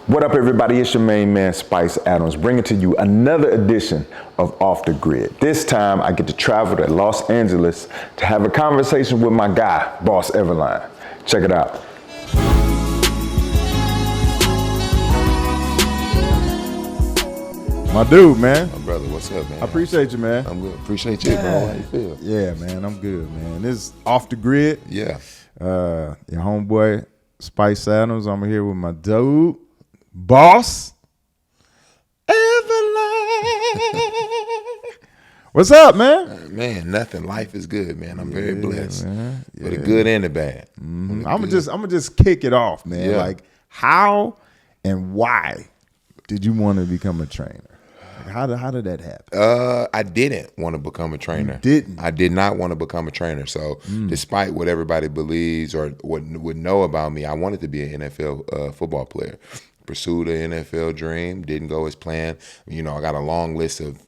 What up, everybody? It's your main man, Spice Adams, bringing to you another edition of Off the Grid. This time, I get to travel to Los Angeles to have a conversation with my guy, Boss Everline. Check it out. My dude, man. My brother, what's up, man? I appreciate you, man. I'm good. Appreciate you, bro. How you feel? Yeah, man, I'm good, man. This is Off the Grid. Yeah. Your homeboy, Spice Adams. I'm here with my dude, Boss Everline. What's up, man? Man, nothing. Life is good, man. I'm very blessed. Man. For the good and the bad. I'm gonna just kick it off, man. Yeah. Like, how and why did you want to become a trainer? Like, how did that happen? I didn't want to become a trainer. You didn't? I did not want to become a trainer. So despite what everybody believes or what would know about me, I wanted to be an NFL football player. Pursued an NFL dream, didn't go as planned. You know, I got a long list of,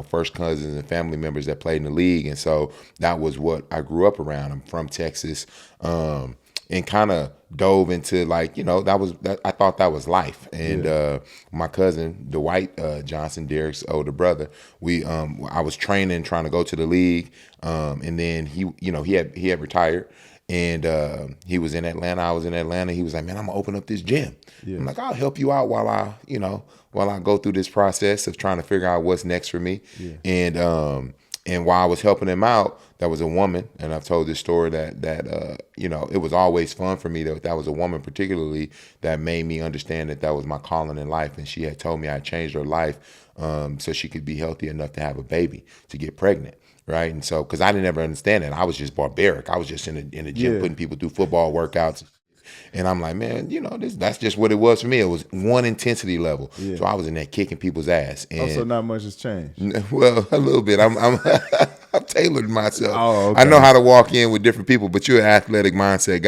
first cousins and family members that played in the league. And so that was what I grew up around. I'm from Texas. And kind of dove into I thought that was life. And my cousin Dwight Johnson, Derek's older brother, I was training, trying to go to the league, and then he had retired, and he was in Atlanta. I was in Atlanta. He was like, "Man, I'm gonna open up this gym." Yeah. I'm like, "I'll help you out while I go through this process of trying to figure out what's next for me." Yeah. And while I was helping him out, there was a woman, and I've told this story that it was always fun for me that was a woman particularly that made me understand that was my calling in life. And she had told me I changed her life so she could be healthy enough to have a baby, to get pregnant. Right. And so, because I didn't ever understand it. I was just barbaric. I was just in the gym putting people through football workouts. And I'm like, man, that's just what it was for me. It was one intensity level. Yeah. So I was in there kicking people's ass. And also, not much has changed. Well, a little bit. I've tailored myself. Oh, okay. I know how to walk in with different people, but you're an athlete mindset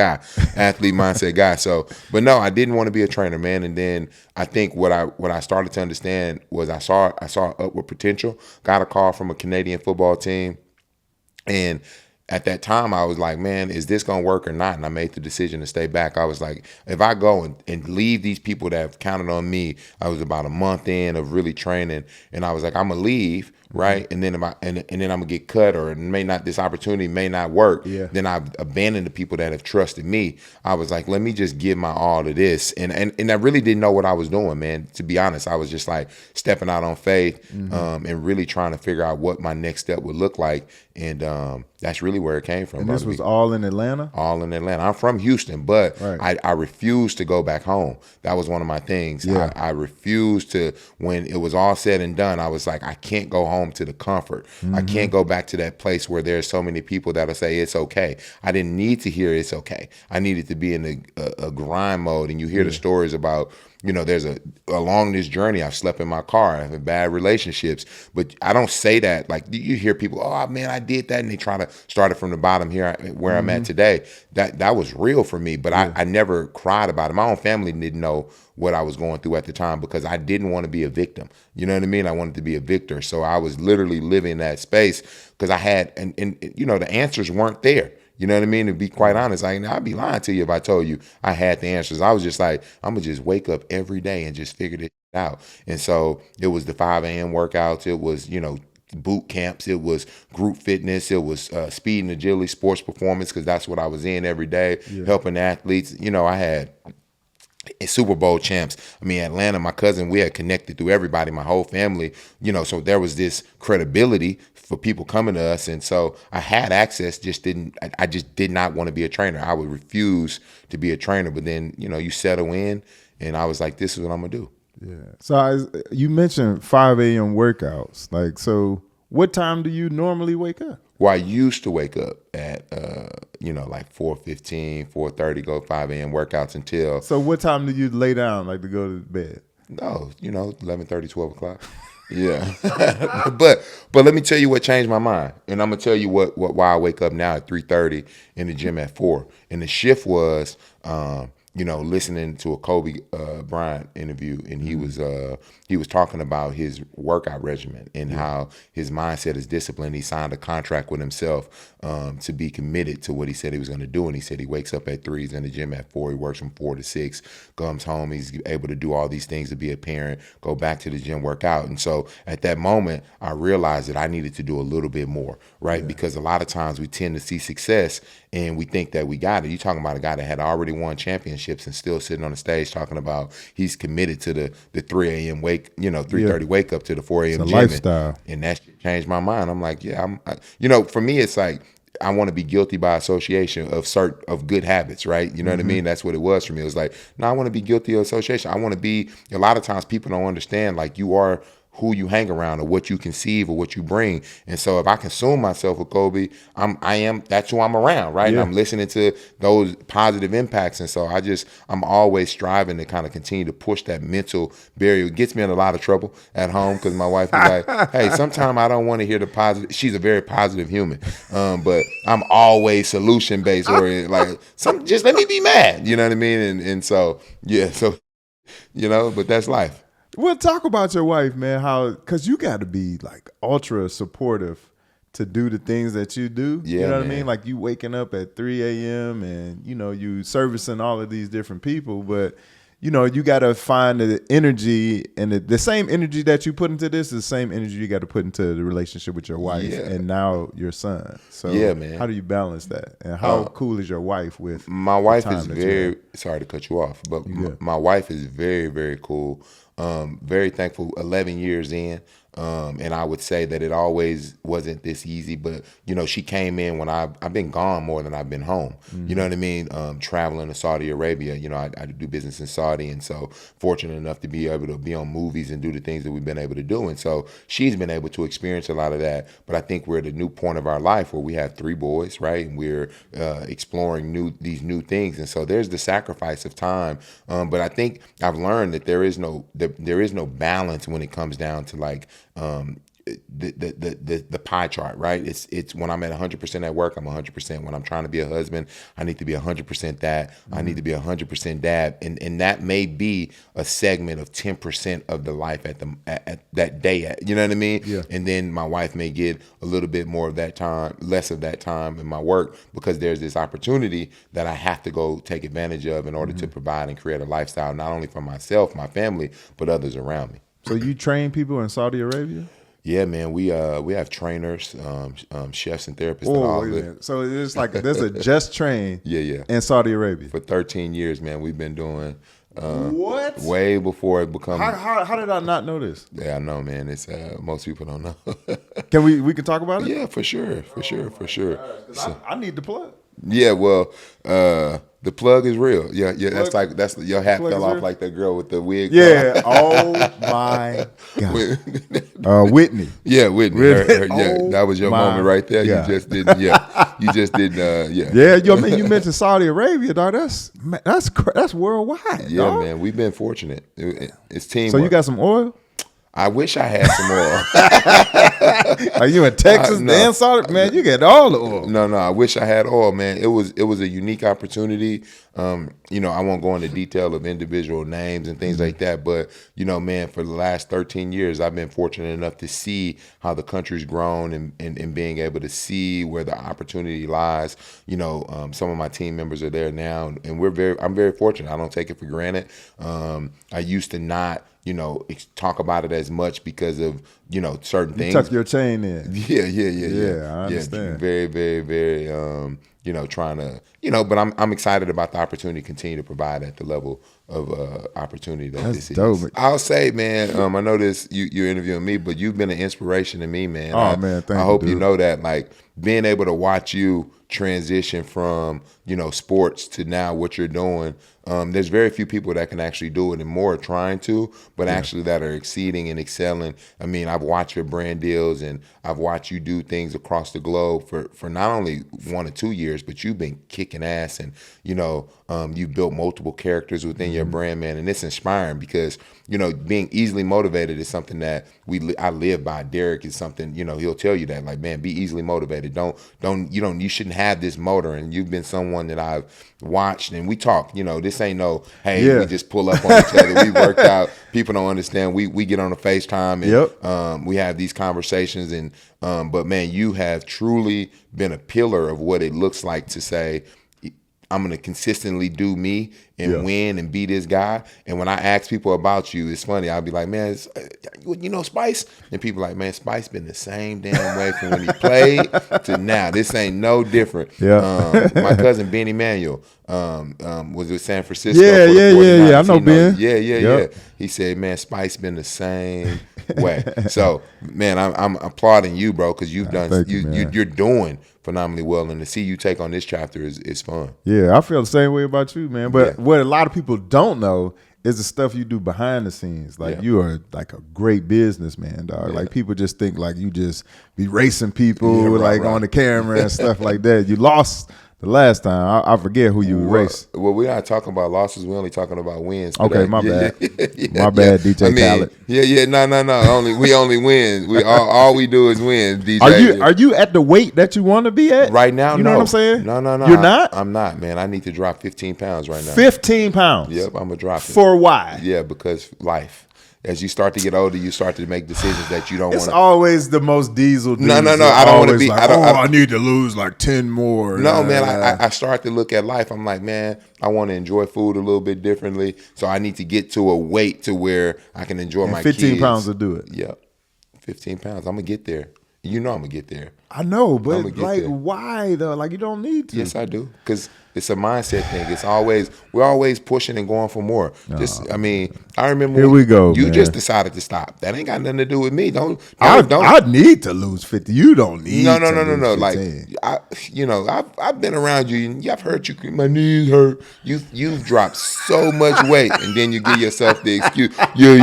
guy. So, but no, I didn't want to be a trainer, man. And then I think what I started to understand was I saw upward potential. Got a call from a Canadian football team, and at that time, I was like, man, is this going to work or not? And I made the decision to stay back. I was like, if I go and leave these people that have counted on me, I was about a month in of really training, and I was like, I'm going to leave, right? And then and then I'm going to get cut, or this opportunity may not work. Yeah. Then I've abandoned the people that have trusted me. I was like, let me just give my all to this. And I really didn't know what I was doing, man. To be honest, I was just like stepping out on faith and really trying to figure out what my next step would look like. And that's really where it came from. And this was all in Atlanta? All in Atlanta. I'm from Houston, but right. I refused to go back home. That was one of my things. Yeah. I refused to, when it was all said and done, I was like, I can't go home to the comfort. I can't go back to that place where there's so many people that'll say it's okay. I didn't need to hear it's okay. I needed to be in a grind mode. And you hear the stories about, there's along this journey, I've slept in my car, I've had bad relationships, but I don't say that. Like, you hear people, oh man, I did that. And they try to start it from the bottom here where I'm at today. That was real for me, but I never cried about it. My own family didn't know what I was going through at the time because I didn't want to be a victim. You know what I mean? I wanted to be a victor. So I was literally living in that space because I had, and the answers weren't there. You know what I mean? To be quite honest, I'd be lying to you if I told you I had the answers. I was just like, I'm going to just wake up every day and just figure this out. And so it was the 5 a.m. workouts. It was, boot camps. It was group fitness. It was speed and agility, sports performance, because that's what I was in every day, helping athletes. I had Super Bowl champs. Atlanta, my cousin, we had connected through everybody, my whole family, so there was this credibility for people coming to us. And so I had access, I just did not want to be a trainer. I would refuse to be a trainer, but then, you settle in, and I was like, this is what I'm going to do. Yeah. So you mentioned 5 a.m. workouts. Like, so what time do you normally wake up? Well, I used to wake up at, like 4:15, 4:30, go 5 a.m. workouts until. So what time do you lay down, like to go to bed? No, 11:30, 12 o'clock. Yeah. but let me tell you what changed my mind. And I'm going to tell you why I wake up now at 3:30 in the gym at 4. And the shift was, listening to a Kobe Bryant interview, and he was talking about his workout regimen and how his mindset is disciplined. He signed a contract with himself to be committed to what he said he was going to do, and he said he wakes up at 3, he's in the gym at 4, he works from 4 to 6, comes home, he's able to do all these things to be a parent, go back to the gym, work out. And so at that moment, I realized that I needed to do a little bit more, right? Yeah. Because a lot of times we tend to see success and we think that we got it. You're talking about a guy that had already won championships and still sitting on the stage talking about he's committed to the 3 a.m. wake, 3:30 wake up to the 4 a.m. It's a gym. lifestyle. And that changed my mind. I'm like, for me, it's like, I want to be guilty by association of good habits, right? You know what I mean? That's what it was for me. It was like, no, I want to be guilty of association. I want to be, a lot of times people don't understand, like, you are who you hang around or what you conceive or what you bring. And so if I consume myself with Kobe, that's who I'm around, right? Yeah. And I'm listening to those positive impacts. And so I'm always striving to kind of continue to push that mental barrier. It gets me in a lot of trouble at home because my wife is like, hey, sometimes I don't want to hear the positive. She's a very positive human. But I'm always solution based oriented. Like, just let me be mad. You know what I mean? And so, yeah, but that's life. Well, talk about your wife, man. Because you got to be like ultra supportive to do the things that you do. Yeah, you know what man. I mean? Like you waking up at 3 a.m. and, you servicing all of these different people. But, you got to find the energy, and the same energy that you put into this is the same energy you got to put into the relationship with your wife and now your son. So yeah, man. How do you balance that? And how cool is your wife with my wife is very, sorry to cut you off, but my wife is very, very cool. Very thankful, 11 years in. And I would say that it always wasn't this easy, but she came in when I've been gone more than I've been home. You know what I mean? Traveling to Saudi Arabia, I do business in Saudi, and so fortunate enough to be able to be on movies and do the things that we've been able to do. And so she's been able to experience a lot of that. But I think we're at a new point of our life where we have 3 boys, right? And we're exploring these new things. And so there's the sacrifice of time. But I think I've learned that there is no balance when it comes down to like the pie chart, right? It's when I'm at 100% at work, I'm 100%. When I'm trying to be a husband, I need to be 100% that. I need to be 100% dad, and that may be a segment of 10% of the life at that day. You know what I mean? Yeah. And then my wife may get a little bit more of that time, less of that time in my work, because there's this opportunity that I have to go take advantage of in order to provide and create a lifestyle not only for myself, my family, but others around me. So you train people in Saudi Arabia? Yeah, man, we have trainers, chefs and therapists. And all wait a minute. So it's like there's a Just Train in Saudi Arabia. For 13 years, man, we've been doing what? Way before it become. How did I not know this? Yeah, I know, man. It's most people don't know. Can we can talk about it? Yeah, for sure. So, I need the plug. Yeah, well, the plug is real. Yeah, that's your hat fell off real? Like that girl with the wig. Yeah. Oh my God. Whitney. Yeah, Whitney. That was your moment right there. God. You just didn't. Yeah, you just didn't. Yeah. Yeah, I mean, you mentioned Saudi Arabia, dog. That's worldwide. Yeah, dog. man. We've been fortunate. It's teamwork. So you got some oil? I wish I had some oil. Are you in Texas? No. Saudi? Man, you get all the oil. No, I wish I had oil, man. It was a unique opportunity. I won't go into detail of individual names and things like that, but man, for the last 13 years, I've been fortunate enough to see how the country's grown and being able to see where the opportunity lies. Some of my team members are there now, and I'm very fortunate. I don't take it for granted. I used to not talk about it as much because of, certain things. You tuck your chain in. Yeah. I understand. Very, very, very, trying to, but I'm excited about the opportunity to continue to provide at the level of opportunity that That's this dope. is. I'll say, man, I know this, you're interviewing me, but you've been an inspiration to me, man. Man, thank you. I hope you know that, like, being able to watch you transition from, sports to now what you're doing. There's very few people that can actually do it, and more are trying to, but actually that are exceeding and excelling. I mean, I've watched your brand deals, and I've watched you do things across the globe for not only 1 or 2 years, years, but you've been kicking ass, and you built multiple characters within your brand, man, and it's inspiring because being easily motivated is something that I live by. Derek is something, he'll tell you that, like, man, be easily motivated. You shouldn't have this motor, and you've been someone that I've watched, and we talk. This ain't no, hey, we just pull up on each other. We worked out. People don't understand. We get on a FaceTime and we have these conversations, and but man, you have truly been a pillar of what it looks like to say, I'm going to consistently do me and win and be this guy. And when I ask people about you, it's funny. I'll be like, man, Spice? And people are like, man, Spice been the same damn way from when he played to now. This ain't no different. My cousin, Ben Emanuel, was with San Francisco. Yeah. I know Ben. Yeah. He said, man, Spice been the same way. So, man, I'm applauding you, bro, because you're doing phenomenally well, and to see you take on this chapter is fun. Yeah, I feel the same way about you, man. But what a lot of people don't know is the stuff you do behind the scenes. Like you are like a great businessman, dog. Like people just think like you just be racing people on the camera and stuff like that. You lost the last time. I forget who you raced. Well, we're not talking about losses. We're only talking about wins. Okay, my bad. My bad, DJ Khaled. No. We only win. All we do is win, DJ. Are you at the weight that you want to be at? Right now, you know what I'm saying? No. You're not? I'm not, man. I need to drop 15 pounds right now. 15 pounds? Yep, I'm going to drop it. For why? Yeah, because life. As you start to get older, you start to make decisions that you don't want to. It's always the most diesel dudes. No. I don't want to be. Like, I need to lose like 10 more. No, man. I start to look at life. I'm like, man, I want to enjoy food a little bit differently. So I need to get to a weight to where I can enjoy my 15 kids. pounds will do it. Yep. 15 pounds. I'm going to get there. I'm going to get there. I know, but like, why though? Like, you don't need to. Yes, I do. Because it's a mindset thing. We're always pushing and going for more. I remember here we go. You just decided to stop. That ain't got nothing to do with me. I need to lose 50. You don't need. No. Like I've been around you, and I've heard you. My knees hurt. You've dropped so much weight, and then you give yourself the excuse. Yeah.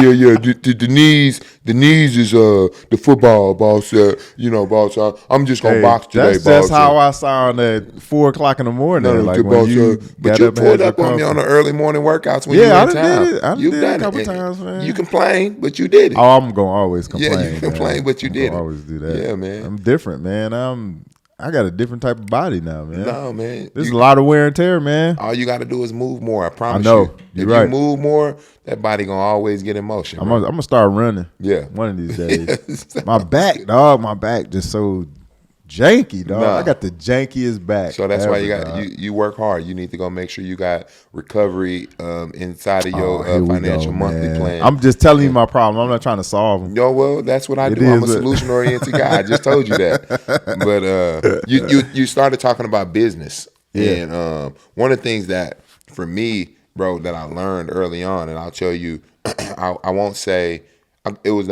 The knees is the football boss. Boss. I'm just gonna box today. That's just how I sound at 4:00 in the morning. Like when you but you pulled up on me on the early morning workouts when you were in town. You've done it a couple times, man. You complain, but you did it. Oh, I'm gonna always complain. Yeah, you complain, but you did it. Always do that. Yeah, man. I'm different, man. I got a different type of body now, man. No, man. There's a lot of wear and tear, man. All you got to do is move more. I promise you. I know. If you move more, that body gonna always get in motion. I'm gonna start running. Yeah, one of these days. My back, dog. My back just so janky, dog. I got the jankiest back. So that's why you work hard. You need to go make sure you got recovery inside of your financial monthly plan. I'm just telling you my problem. I'm not trying to solve them. No, well, that's what I do. I'm a solution oriented guy. I just told you that. But you started talking about business, and one of the things that for me, bro, that I learned early on, and I'll tell you, I won't say it was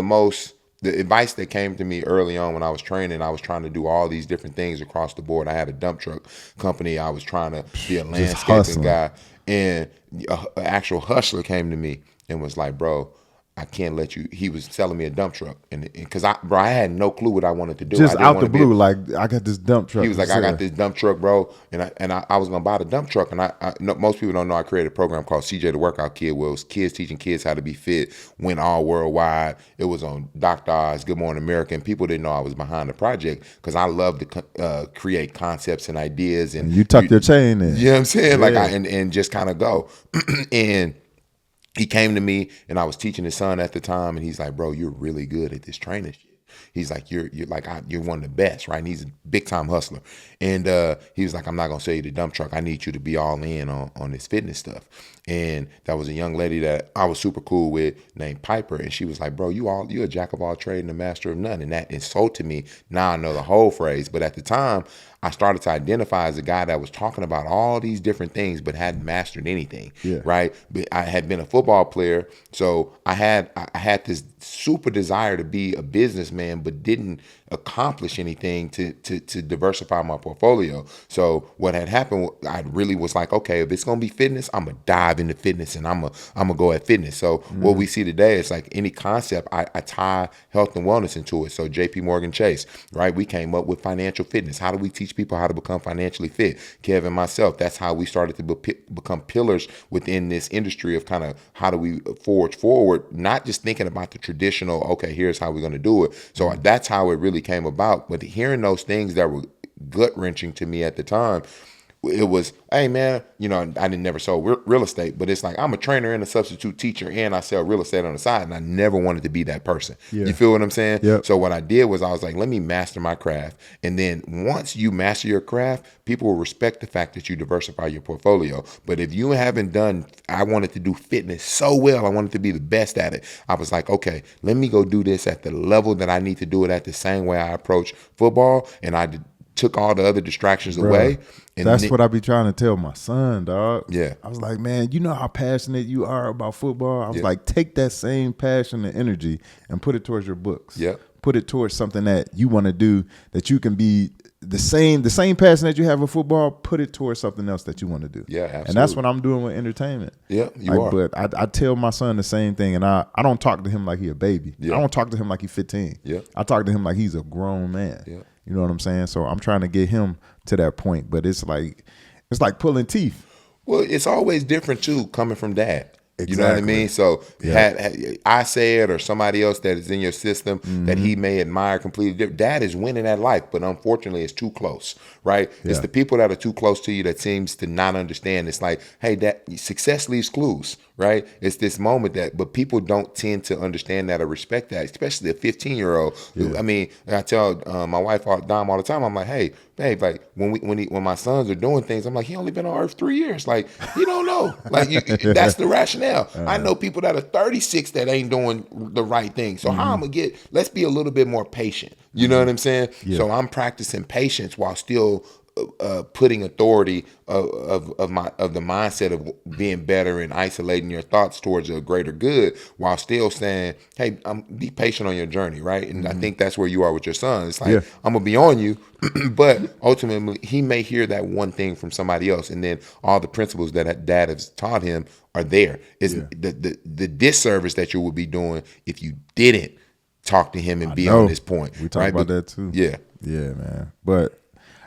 the advice that came to me early on when I was training. I was trying to do all these different things across the board. I had a dump truck company. I was trying to be a landscaping guy. And an actual hustler came to me and was like, bro, I can't let you. He was selling me a dump truck, and because I had no clue what I wanted to do. Just out the blue, like I got this dump truck. He was like, I got this dump truck, bro, and I was gonna buy the dump truck, and most people don't know I created a program called CJ the Workout Kid, where it was kids teaching kids how to be fit, went all worldwide. It was on Dr. Oz, Good Morning America, and people didn't know I was behind the project because I love to create concepts and ideas. And you tuck your chain in. You know what I'm saying? Yeah. Like and just kind of go and. He came to me, and I was teaching his son at the time, and he's like, bro, you're really good at this training shit. He's like, you're one of the best, right? And he's a big time hustler. And he was like, I'm not gonna sell you the dump truck. I need you to be all in on this fitness stuff. And that was a young lady that I was super cool with named Piper. And she was like, bro, you a jack of all trades and a master of none. And that insulted me. Now I know the whole phrase. But at the time, I started to identify as a guy that was talking about all these different things but hadn't mastered anything, right? But I had been a football player, so I had this super desire to be a businessman man, but didn't accomplish anything to diversify my portfolio. So what had happened, I really was like, okay, if it's gonna be fitness, I'm gonna dive into fitness and I'm gonna go at fitness. So what we see today is like any concept, I tie health and wellness into it. So JP Morgan Chase, right? We came up with financial fitness. How do we teach people how to become financially fit? Kevin, myself, that's how we started to become pillars within this industry of kind of how do we forge forward, not just thinking about the traditional, okay, here's how we're going to do it. So that's how it really came about. But hearing those things that were gut wrenching to me at the time, it was, hey man, you know, I didn't never sell real estate, but it's like I'm a trainer and a substitute teacher and I sell real estate on the side, and I never wanted to be that person. Yeah. You feel what I'm saying? Yep. So what I did was I was like, let me master my craft. And then once you master your craft, people will respect the fact that you diversify your portfolio. But if you haven't done, I wanted to do fitness so well, I wanted to be the best at it. I was like, okay, let me go do this at the level that I need to do it at, the same way I approach football. And I took all the other distractions away. And that's what I be trying to tell my son, dog. Yeah. I was like, man, you know how passionate you are about football? I was like, take that same passion and energy and put it towards your books. Yeah. Put it towards something that you want to do, that you can be the same passion that you have with football, put it towards something else that you want to do. Yeah, absolutely. And that's what I'm doing with entertainment. Yeah, you are. But I tell my son the same thing, and I don't talk to him like he a baby. Yeah. I don't talk to him like he's 15. Yeah. I talk to him like he's a grown man. Yeah. You know what I'm saying? So I'm trying to get him to that point, but it's like pulling teeth. Well, it's always different too, coming from dad. Exactly. You know what I mean? So had I said, or somebody else that is in your system that he may admire completely different, dad is winning at life, but unfortunately it's too close, right? Yeah. It's the people that are too close to you that seems to not understand. It's like, hey, that success leaves clues, right? It's this moment but people don't tend to understand that or respect that, especially a 15-year-old. Yeah. I mean, I tell my wife Dom all the time, I'm like, hey, babe, like when my sons are doing things, I'm like, he only been on earth 3 years. Like, you don't know. Like, that's the rationale. I know people that are 36 that ain't doing the right thing. So how I'm gonna let's be a little bit more patient. You know what I'm saying? Yeah. So I'm practicing patience while still putting authority of the mindset of being better and isolating your thoughts towards a greater good, while still saying, hey, be patient on your journey, right? And I think that's where you are with your son. It's like, I'm gonna be on you, but ultimately he may hear that one thing from somebody else, and then all the principles that dad has taught him are there. It's the disservice that you would be doing if you didn't talk to him and be on this point. We talk about that too. Yeah, man. But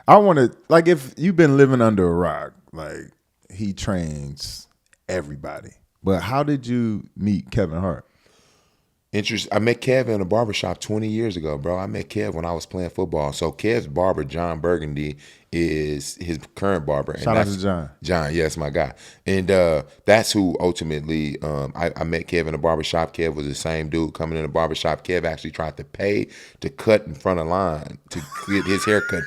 I want to, like, if you've been living under a rock, like, he trains everybody. But how did you meet Kevin Hart? I met Kev in a barbershop 20 years ago, bro. I met Kev when I was playing football. So Kev's barber, John Burgundy, is his current barber. And Shout out to John. John, yes, my guy. And that's who ultimately, I met Kev in a barbershop. Kev was the same dude coming in the barbershop. Kev actually tried to pay to cut in front of line to get his haircut,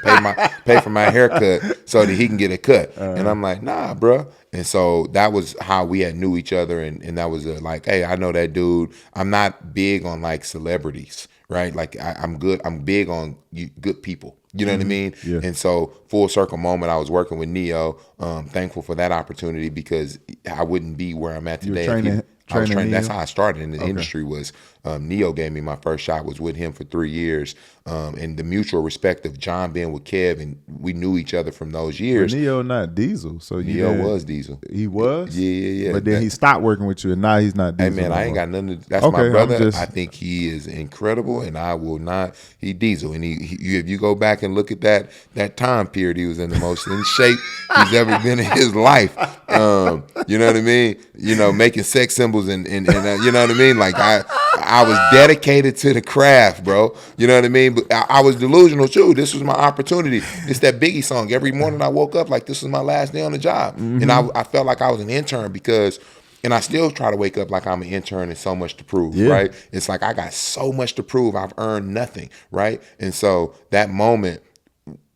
pay for my haircut so that he can get a cut. And I'm like, nah, bro. And so that was how we had knew each other. And that was like, hey, I know that dude. I'm not big on like celebrities, right? Like I'm good. I'm big on good people. You know what I mean? Yeah. And so full circle moment, I was working with Neo. Thankful for that opportunity, because I wouldn't be where I'm at today. I was training. That's how I started in the industry. Was Neo gave me my first shot. Was with him for 3 years, and the mutual respect of John being with Kev, and we knew each other from those years. But Neo not Diesel, so Neo was Diesel. He was. Yeah. But then he stopped working with you, and now he's not Diesel. Hey man, I ain't got nothing. That's my brother. I think he is incredible, and I will not. He Diesel, and if you go back and look at that time period, he was in the most in shape he's ever been in his life. You know what I mean? You know, making sex symbols and you know what I mean? Like I was dedicated to the craft, bro. You know what I mean? But I was delusional too. This was my opportunity. It's that Biggie song. Every morning I woke up like this was my last day on the job. And I felt like I was an intern because, and I still try to wake up like I'm an intern and so much to prove, right? It's like I got so much to prove. I've earned nothing, right? And so that moment,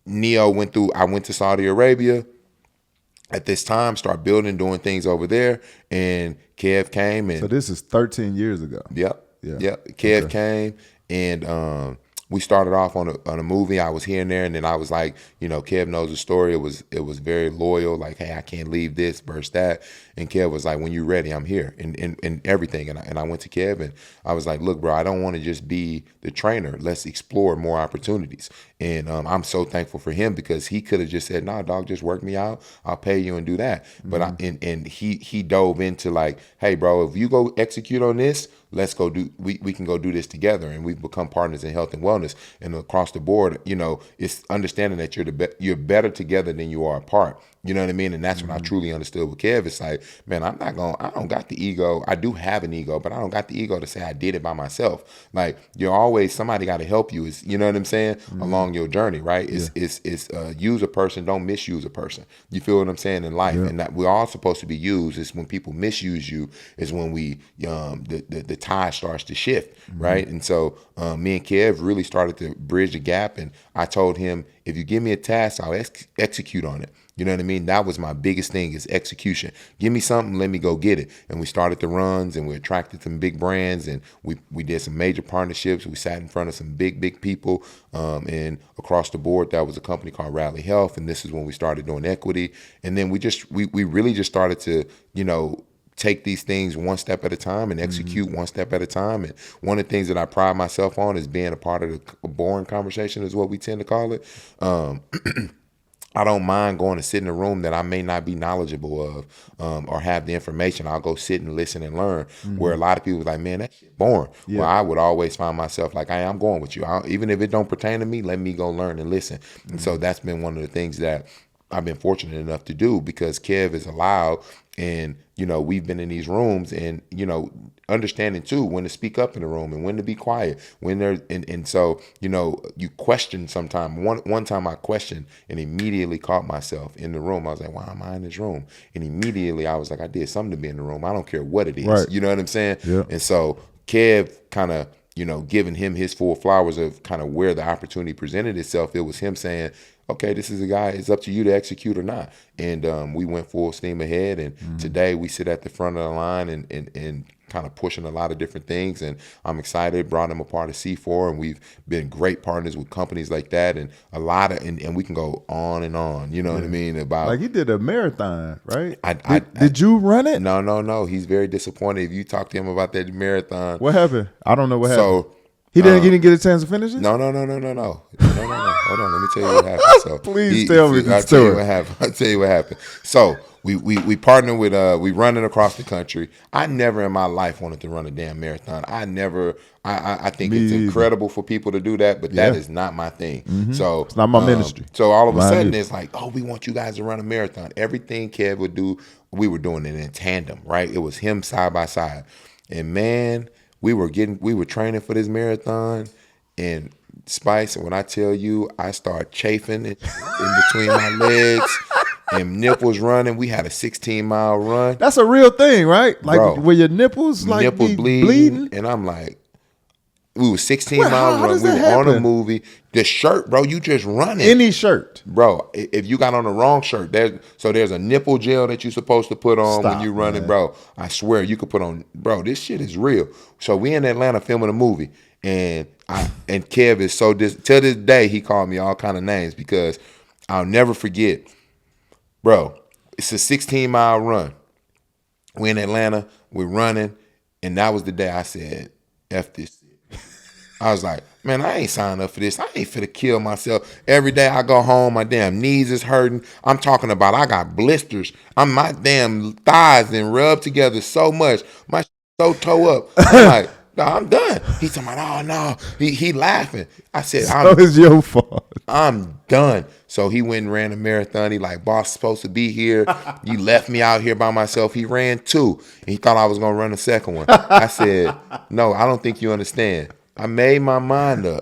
Neo I went to Saudi Arabia at this time, start building, doing things over there, and Kev came. And so this is 13 years ago. Yep. Kev came, and we started off on a movie. I was here and there, and then I was like, you know, Kev knows the story. It was very loyal. Like, hey, I can't leave this versus that. And Kev was like, when you're ready, I'm here, and everything. And I went to Kev and I was like, look, bro, I don't want to just be the trainer. Let's explore more opportunities. And I'm so thankful for him, because he could have just said, nah, dog, just work me out. I'll pay you and do that. But he dove into like, hey, bro, if you go execute on this, let's go do, we can go do this together. And we've become partners in health and wellness. And across the board, it's understanding that you're better together than you are apart. You know what I mean? And that's what I truly understood with Kev. It's like, man, I don't got the ego. I do have an ego, but I don't got the ego to say I did it by myself. Like, you're always, somebody got to help you. You know what I'm saying? Along your journey, right? It's use a person, don't misuse a person. You feel what I'm saying in life? And that we're all supposed to be used. It's when people misuse you is when the tide starts to shift, right? And so me and Kev really started to bridge the gap. And I told him, if you give me a task, I'll execute on it. You know what I mean? That was my biggest thing, is execution. Give me something, let me go get it. And we started the runs, and we attracted some big brands, and we did some major partnerships. We sat in front of some big people. And across the board, that was a company called Rally Health. And this is when we started doing equity. And then we really just started to, take these things one step at a time and execute one step at a time. And one of the things that I pride myself on is being a part of the boring conversation, is what we tend to call it. I don't mind going to sit in a room that I may not be knowledgeable of or have the information. I'll go sit and listen and learn. Where a lot of people are like, man, that shit boring. Yeah. Well, I would always find myself like, I'm going with you. Even if it don't pertain to me, let me go learn and listen. And so that's been one of the things that I've been fortunate enough to do, because Kev is allowed, and we've been in these rooms, and understanding too when to speak up in the room and when to be quiet, when there and so you question sometimes. One time I questioned and immediately caught myself in the room. I was like, why am I in this room? And immediately I was like, I did something to be in the room. I don't care what it is. Right. You know what I'm saying? Yeah. And so Kev kind of giving him his full flowers of kind of where the opportunity presented itself. It was him saying, okay, this is a guy, it's up to you to execute or not. And we went full steam ahead. And today we sit at the front of the line and kind of pushing a lot of different things. And I'm excited, brought him a part of C4, and we've been great partners with companies like that. And a lot of, and we can go on and on, you know what I mean? About like, he did a marathon, right? Did you run it? No. He's very disappointed. If you talk to him about that marathon. What happened? I don't know what happened. He didn't get a chance to finish it? No. Hold on, let me tell you what happened. So Please tell me the story. I'll tell you what happened. So we partnered with we running across the country. I never in my life wanted to run a damn marathon. I think it's incredible for people to do that, but that is not my thing. So it's not my ministry. So all of a sudden it's like, oh, we want you guys to run a marathon. Everything Kev would do, we were doing it in tandem, right? It was him side by side. And man, we were training for this marathon, and Spice, when I tell you, I start chafing in between my legs and nipples running. We had a 16-mile run. That's a real thing, right? Like, bro, where your nipples like bleeding? And I'm like, we were 16-mile run. We were on a movie. The shirt, bro, you just running. Any shirt. Bro, if you got on the wrong shirt, there's a nipple gel that you're supposed to put on when you're running, bro. I swear you could put on, bro, this shit is real. So we in Atlanta filming a movie, and Kev is so till this day he called me all kind of names, because I'll never forget, bro. It's a 16-mile run. We in Atlanta, we're running, and that was the day I said, F this. I was like, man, I ain't signed up for this. I ain't finna kill myself. Every day I go home, my damn knees is hurting. I'm talking about I got blisters. My damn thighs and rubbed together so much. My so toe up. I'm like, no, I'm done. He's talking about, oh no. He laughing. I said, it's your fault. I'm done. So he went and ran a marathon. He like, boss supposed to be here. You left me out here by myself. He ran 2. And he thought I was gonna run a second one. I said, no, I don't think you understand. I made my mind up.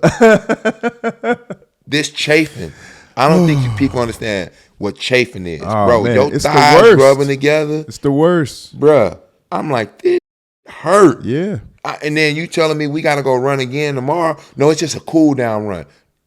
This chafing, I don't think you people understand what chafing is. Bro, man, your thighs rubbing together. It's the worst. Bruh, I'm like, this hurt. Yeah. And then you telling me we got to go run again tomorrow? No, it's just a cool down run.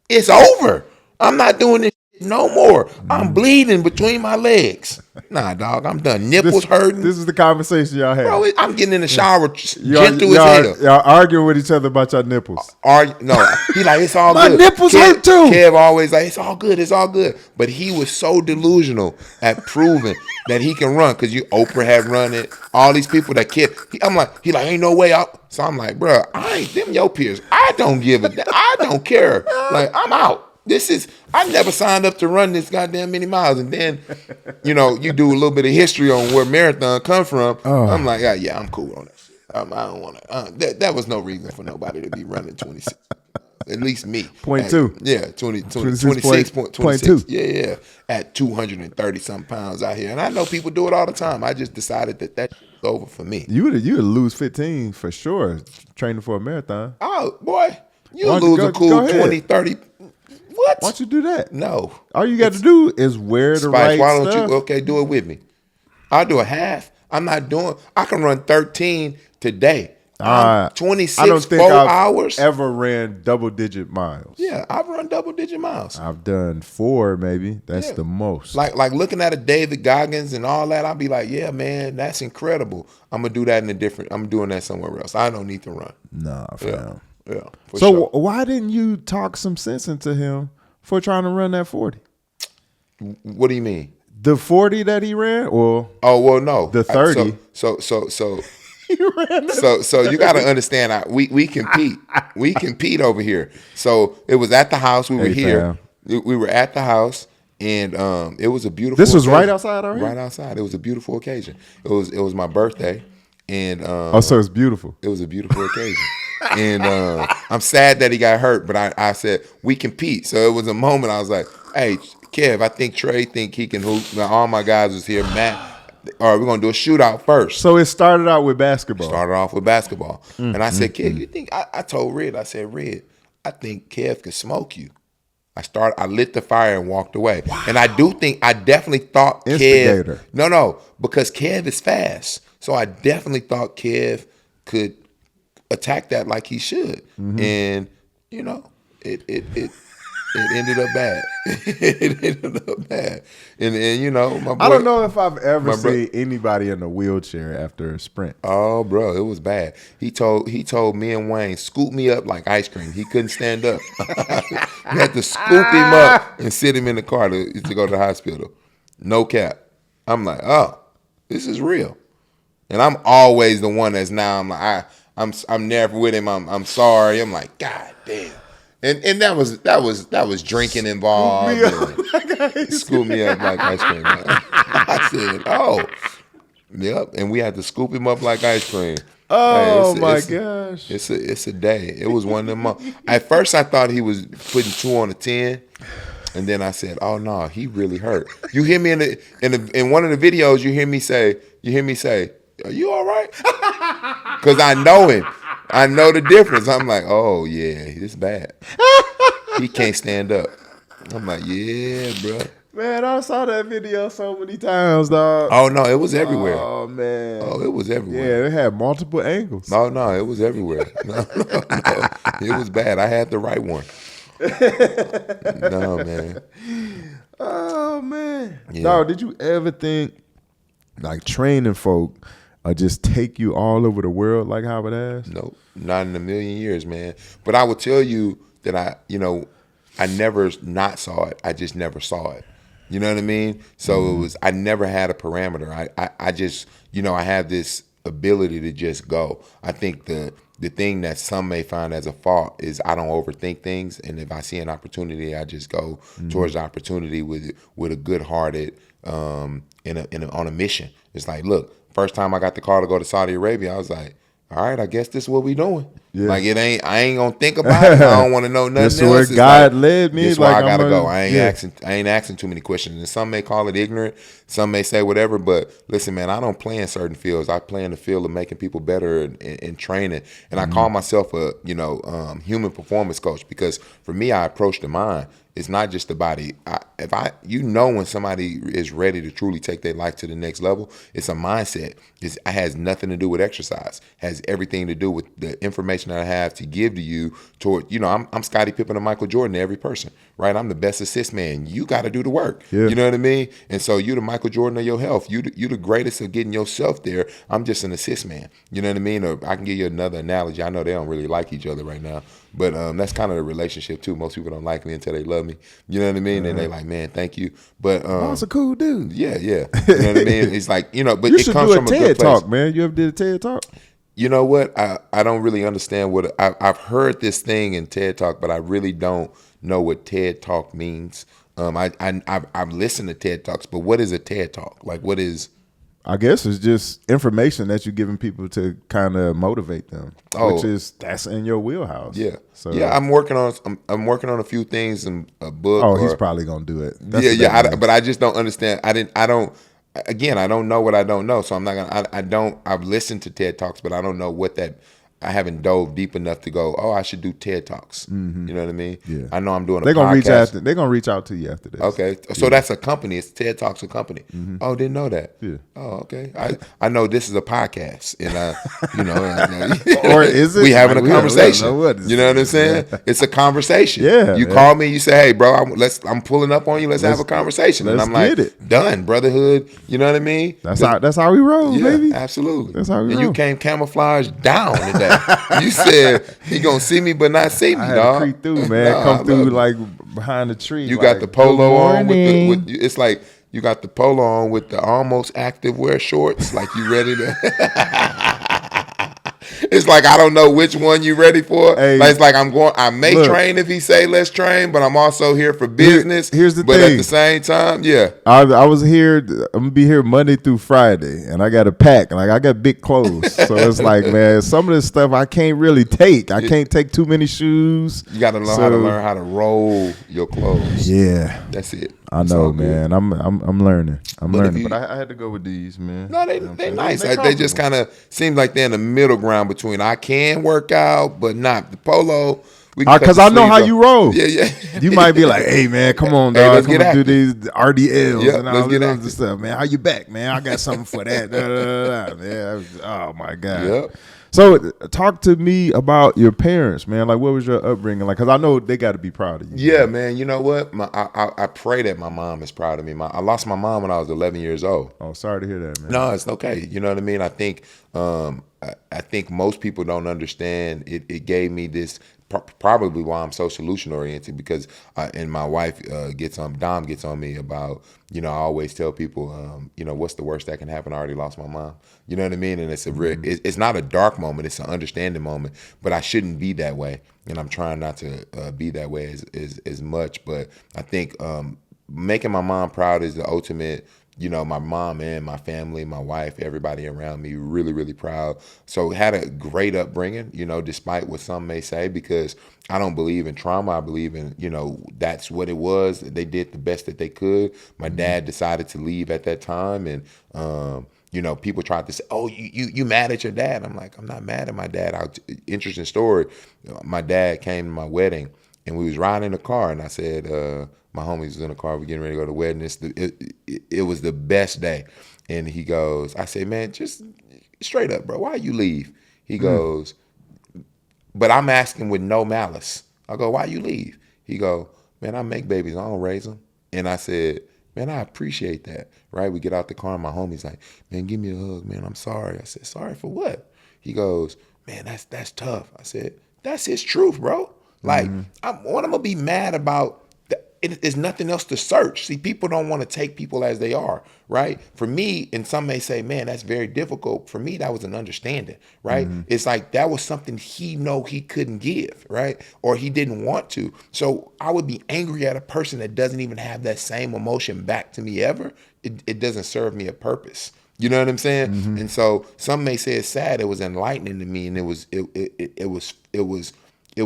It's over. I'm not doing this no more. I'm bleeding between my legs. Nah, dog, I'm done. Nipples hurting. This is the conversation y'all had. Bro, I'm getting in the shower gentle as hell. Y'all arguing with each other about your nipples. No, he like, it's all My good. nipples hurt too. Kev always like, it's all good, it's all good. But he was so delusional at proving that he can run, because Oprah had run it. All these people that he like, ain't no way out. So I'm like, bro, I ain't them your peers. I don't give a I don't care. Like, I'm out. I never signed up to run this goddamn many miles. And then, you do a little bit of history on where marathon come from. I'm like, yeah, I'm cool on that shit. I don't want to. That was no reason for nobody to be running 26. At least me. Point two. Yeah, 26.26. Yeah. At 230 something pounds out here. And I know people do it all the time. I just decided that shit's over for me. You would lose 15 for sure training for a marathon. Oh, boy. You'll lose a cool 20, 30. What? Why don't you do that? No. All you got to do is wear the right why don't stuff. you? Okay, do it with me. I'll do a half. I can run 13 today. 26, I don't think 4 I've hours. ever ran double-digit miles. Yeah, I've run double-digit miles. I've done 4 maybe. That's the most. Like looking at a David Goggins and all that, I'll be like, yeah, man, that's incredible. I'm going to do that I'm doing that somewhere else. I don't need to run. Nah, fam. Yeah. So sure. why didn't you talk some sense into him for trying to run that 40? What do you mean? The 40 that he ran, or no, the 30. So you got to understand. We compete. We compete over here. So it was at the house. We were here. We were at the house, and it was a beautiful. This was occasion. right outside already. Right outside. It was a beautiful occasion. It was my birthday, and so it's beautiful. It was a beautiful occasion. And I'm sad that he got hurt, but I said we compete. So it was a moment I was like, hey, Kev, I think Trey think he can hoop. Now, all my guys was here. Matt, all right, we're going to do a shootout first. So it started out with basketball. Started off with basketball. And I said, Kev, you think, I told Red, I said, Red, I think Kev could smoke you. I lit the fire and walked away. Wow. And I definitely thought Instigator. Kev, no, because Kev is fast. So I definitely thought Kev could attack that like he should. And, it ended up bad. It ended up bad. And my boy, I don't know if I've ever seen anybody in a wheelchair after a sprint. Oh, bro, it was bad. He told me and Wayne, scoop me up like ice cream. He couldn't stand up. We had to scoop him up and sit him in the car to go to the hospital. No cap. I'm like, oh, this is real. And I'm always the one that's now, I'm like, I'm never with him. I'm sorry. I'm like, God damn. And that was drinking involved. Scoop me up like ice cream. Man. I said, oh, yep. And we had to scoop him up like ice cream. Oh, my gosh. It's a day. It was one of them. At first, I thought he was putting 2 on a 10. And then I said, oh, no, he really hurt. You hear me in one of the videos, you hear me say, are you all right? Because I know him. I know the difference. I'm like, oh, yeah, this bad. He can't stand up. I'm like, yeah, bro. Man, I saw that video so many times, dog. Oh, no, it was everywhere. Oh, man. Oh, it was everywhere. Yeah, it had multiple angles. No, it was everywhere. No. It was bad. I had the right one. No, man. Oh, man. Yeah. Dog, did you ever think, like, training folk just take you all over the world like how it has? Nope, not in a million years, man. But I will tell you that I never not saw it. I just never saw it. You know what I mean? So I never had a parameter. I just, I have this ability to just go. I think the thing that some may find as a fault is I don't overthink things. And if I see an opportunity, I just go towards the opportunity with a good-hearted, on a mission. It's like, look, first time I got the call to go to Saudi Arabia, I was like, all right, I guess this is what we doing. Yeah. Like I ain't gonna think about it. I don't want to know nothing else. This is where God led me. This is where I gotta go. I ain't asking too many questions. And some may call it ignorant. Some may say whatever. But listen, man, I don't play in certain fields. I play in the field of making people better and training. And I call myself a human performance coach, because for me, I approach the mind. It's not just the body. When somebody is ready to truly take their life to the next level, it's a mindset. It has nothing to do with exercise. It has everything to do with the information information that I have to give to you toward, I'm Scottie Pippen and Michael Jordan to every person, right? I'm the best assist man. You got to do the work. Yeah. You know what I mean? And so you the Michael Jordan of your health. You the greatest of getting yourself there. I'm just an assist man. You know what I mean? Or I can give you another analogy. I know they don't really like each other right now, but that's kind of the relationship too. Most people don't like me until they love me. You know what I mean? And they like, man, thank you. But That's a cool dude. yeah. You know what I mean? It's like, but You it should comes do a from a good TED place. talk, man. You ever did a TED talk? You know what? I don't really understand what I've heard this thing in TED Talk, but I really don't know what TED Talk means. I've listened to TED Talks, but what is a TED Talk? Like, what is? I guess it's just information that you're giving people to kind of motivate them, that's in your wheelhouse. Yeah. So yeah, I'm working on a few things in a book. Oh, he's probably gonna do it. That's But I just don't understand. I don't know what I don't know, so I'm not gonna. I've listened to TED Talks, but I don't know what that. I haven't dove deep enough to go, oh, I should do TED Talks. You know what I mean? Yeah. I know I'm doing a They're podcast. They're gonna reach out to you after this. Okay, so that's a company. It's TED Talks, a company. Oh, didn't know that. Yeah. Oh, okay. I know this is a podcast, and Or is it? We having Like, a we don't conversation. know what it is. You know what I'm saying? It's a conversation. Yeah, You man. call me, you say, hey, bro, I'm pulling up on you. Let's have a conversation, and let's I'm like, get it. done, brotherhood. You know what I mean? That's how we roll, Yeah, baby. absolutely. That's how we and roll. you came camouflage down today. You said he gonna see me but not see me, I had dog. to creep through, man. Nah, Come I through love it. like behind the tree. You like, got the polo "Good on morning." with it's like you got the polo on with the almost active wear shorts, like you ready to. It's like I don't know which one you ready for. Hey, Like, it's like I may look. train if he say let's train, but I'm also here for business. Here's the but thing. at the same time, yeah. I was here. I'm gonna be here Monday through Friday, and I got to pack. Like I got big clothes, so it's like, man, some of this stuff I can't really take. I can't take too many shoes. You got to learn how to roll your clothes. Yeah, That's it. I It's know, all good. man. I'm learning. I'm But if learning. you- But I had to go with these, man. No, they You know what I'm they saying? nice. They They just kind of seem like they're in the middle ground between I can work out, but not the polo. Because I know how you roll. Yeah. You might be like, hey, man, come on, Hey, dog. let's Come get and do active. these RDLs Yeah, and all let's this get other active. stuff, man. How you back, man? I got something for that. Da, da, da, da. Man, oh, my God. Yep. So talk to me about your parents, man. Like, what was your upbringing like? Because I know they got to be proud of you. Yeah, man. You know what? I pray that my mom is proud of me. I lost my mom when I was 11 years old. Oh, sorry to hear that, man. No, it's okay. You know what I mean? I think most people don't understand. It gave me this. Probably why I'm so solution oriented, because and my wife Dom gets on me about, I always tell people, what's the worst that can happen? I already lost my mom. You know what I mean? And it's it's not a dark moment. It's an understanding moment. But I shouldn't be that way, and I'm trying not to be that way as much. But I think making my mom proud is the ultimate. My mom and my family, my wife, everybody around me, really, really proud. So had a great upbringing, despite what some may say, because I don't believe in trauma. I believe in, that's what it was. They did the best that they could. My dad decided to leave at that time, and people tried to say, "Oh, you mad at your dad?" I'm like, I'm not mad at my dad. Interesting story. My dad came to my wedding, and we was riding in the car, and I said, my homies was in the car. We're getting ready to go to the wedding. It was the best day. And he goes, I say, man, just straight up, bro, why you leave? He goes, but I'm asking with no malice. I go, why you leave? He go, man, I make babies. I don't raise them. And I said, man, I appreciate that. Right? We get out the car, and my homie's like, man, give me a hug, man. I'm sorry. I said, sorry for what? He goes, man, that's tough. I said, that's his truth, bro. Like, what I'm going to be mad about, it's nothing else to search. See, people don't want to take people as they are, right? For me, and some may say, man, that's very difficult. For me, that was an understanding, right? It's like that was something he couldn't give, right? Or he didn't want to. So I would be angry at a person that doesn't even have that same emotion back to me ever. It doesn't serve me a purpose. You know what I'm saying? And so some may say it's sad. It was enlightening to me, and it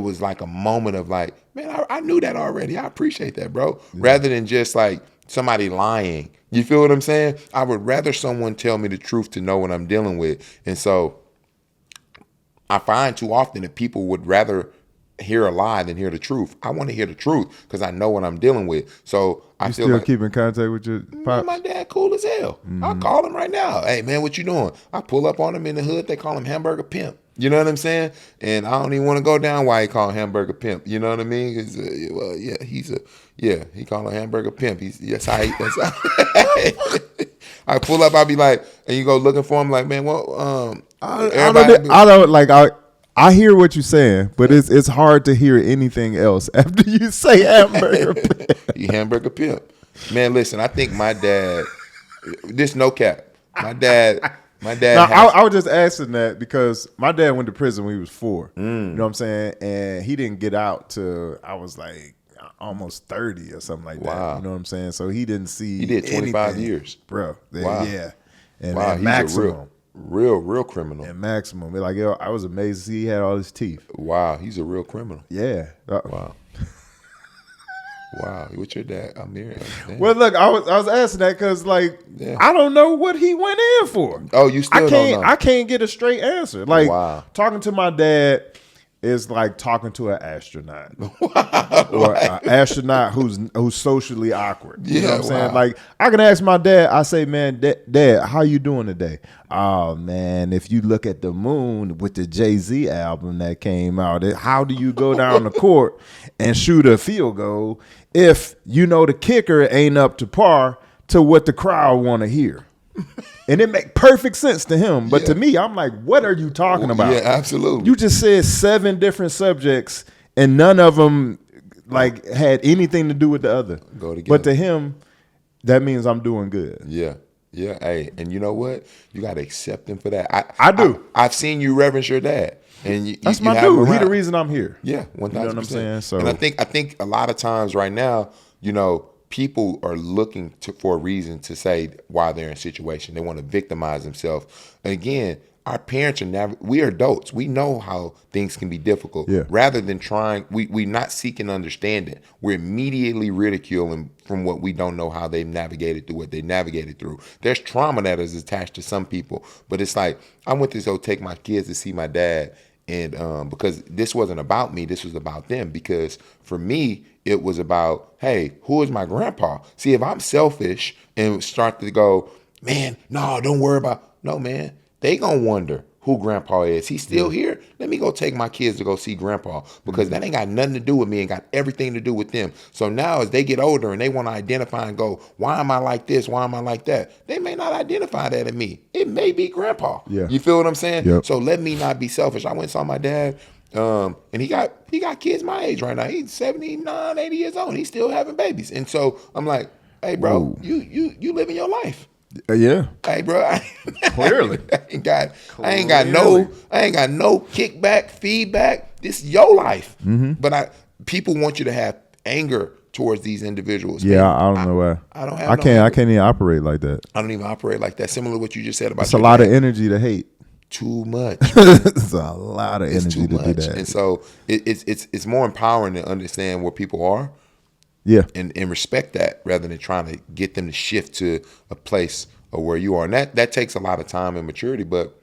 was like a moment of like, man, I knew that already. I appreciate that, bro. Yeah. Rather than just like somebody lying. You feel what I'm saying? I would rather someone tell me the truth to know what I'm dealing with. And so I find too often that people would rather hear a lie than hear the truth. I want to hear the truth because I know what I'm dealing with. So I feel still like, keep in contact with your pops? My dad cool as hell. I'll call him right now. Hey, man, what you doing? I pull up on him in the hood. They call him Hamburger Pimp. You know what I'm saying? And I don't even want to go down why he called hamburger pimp. You know what I mean? 'Cause, well, yeah, he called a hamburger pimp. That's how I pull up, I'll be like, and you go looking for him like, man, well, I hear what you're saying, but it's hard to hear anything else after you say hamburger pimp. He hamburger pimp. Man, listen, I think my dad, this no cap, my dad. Now, I was just asking that because my dad went to prison when he was 4. You know what I'm saying? And he didn't get out till I was like almost 30 or something like that. You know what I'm saying? So he didn't see. He did 25 anything. years, bro. Wow. Yeah, and He's maximum, a real criminal. and maximum. Like, yo, I was amazed to see he had all his teeth. Wow, he's a real criminal. Yeah. Wow. Wow, what's your dad? I'm here. Well, look, I was asking that because, like, I don't know what he went in for. Oh, you still don't know? I can't get a straight answer. Like, wow. Talking to my dad is like talking to an astronaut, or an astronaut who's socially awkward. You know what I'm saying? Like, I can ask my dad. I say, man, Dad, how you doing today? Oh man, if you look at the moon with the Jay-Z album that came out, how do you go down the court and shoot a field goal if you know the kicker ain't up to par to what the crowd want to hear? And it make perfect sense to him, but to me, I'm like, what are you talking about? Yeah, absolutely. You just said 7 different subjects, and none of them like had anything to do with the other. Go together. But to him, that means I'm doing good. Yeah. Hey, and you know what? You got to accept him for that. I do. I've seen you reverence your dad, and that's you my dude. He the reason I'm here. Yeah, 1,000%. You know what I'm saying? So, and I think a lot of times right now, you know, people are looking for a reason to say why they're in a situation. They want to victimize themselves. And again, our parents we are adults. We know how things can be difficult. Yeah. Rather than we're not seeking understanding. We're immediately ridiculing from what we don't know how they've navigated through what they navigated through. There's trauma that is attached to some people. But it's like, I went to go take my kids to see my dad. And because this wasn't about me, this was about them. Because for me, it was about, hey, who is my grandpa? See, if I'm selfish and start to go, man, no, don't worry about, no, man, they gonna wonder who grandpa is. He's still here. Let me go take my kids to go see grandpa, because that ain't got nothing to do with me and got everything to do with them. So now as they get older and they want to identify and go, why am I like this? Why am I like that? They may not identify that in me. It may be grandpa. Yeah. You feel what I'm saying? Yep. So let me not be selfish. I went and saw my dad. And he got kids my age right now. He's 79, 80 years old. He's still having babies. And so I'm like, hey, bro, you living your life. Yeah. Hey, bro. Clearly. I ain't got no kickback, feedback. This is your life. Mm-hmm. But people want you to have anger towards these individuals. Yeah, man. I don't know why. I can't even operate like that. I don't even operate like that. Similar to what you just said about it's a lot of energy to hate. Too much. It's a lot of energy to do that. And so it's more empowering to understand where people are. Yeah. And respect that, rather than trying to get them to shift to a place of where you are. And that takes a lot of time and maturity, but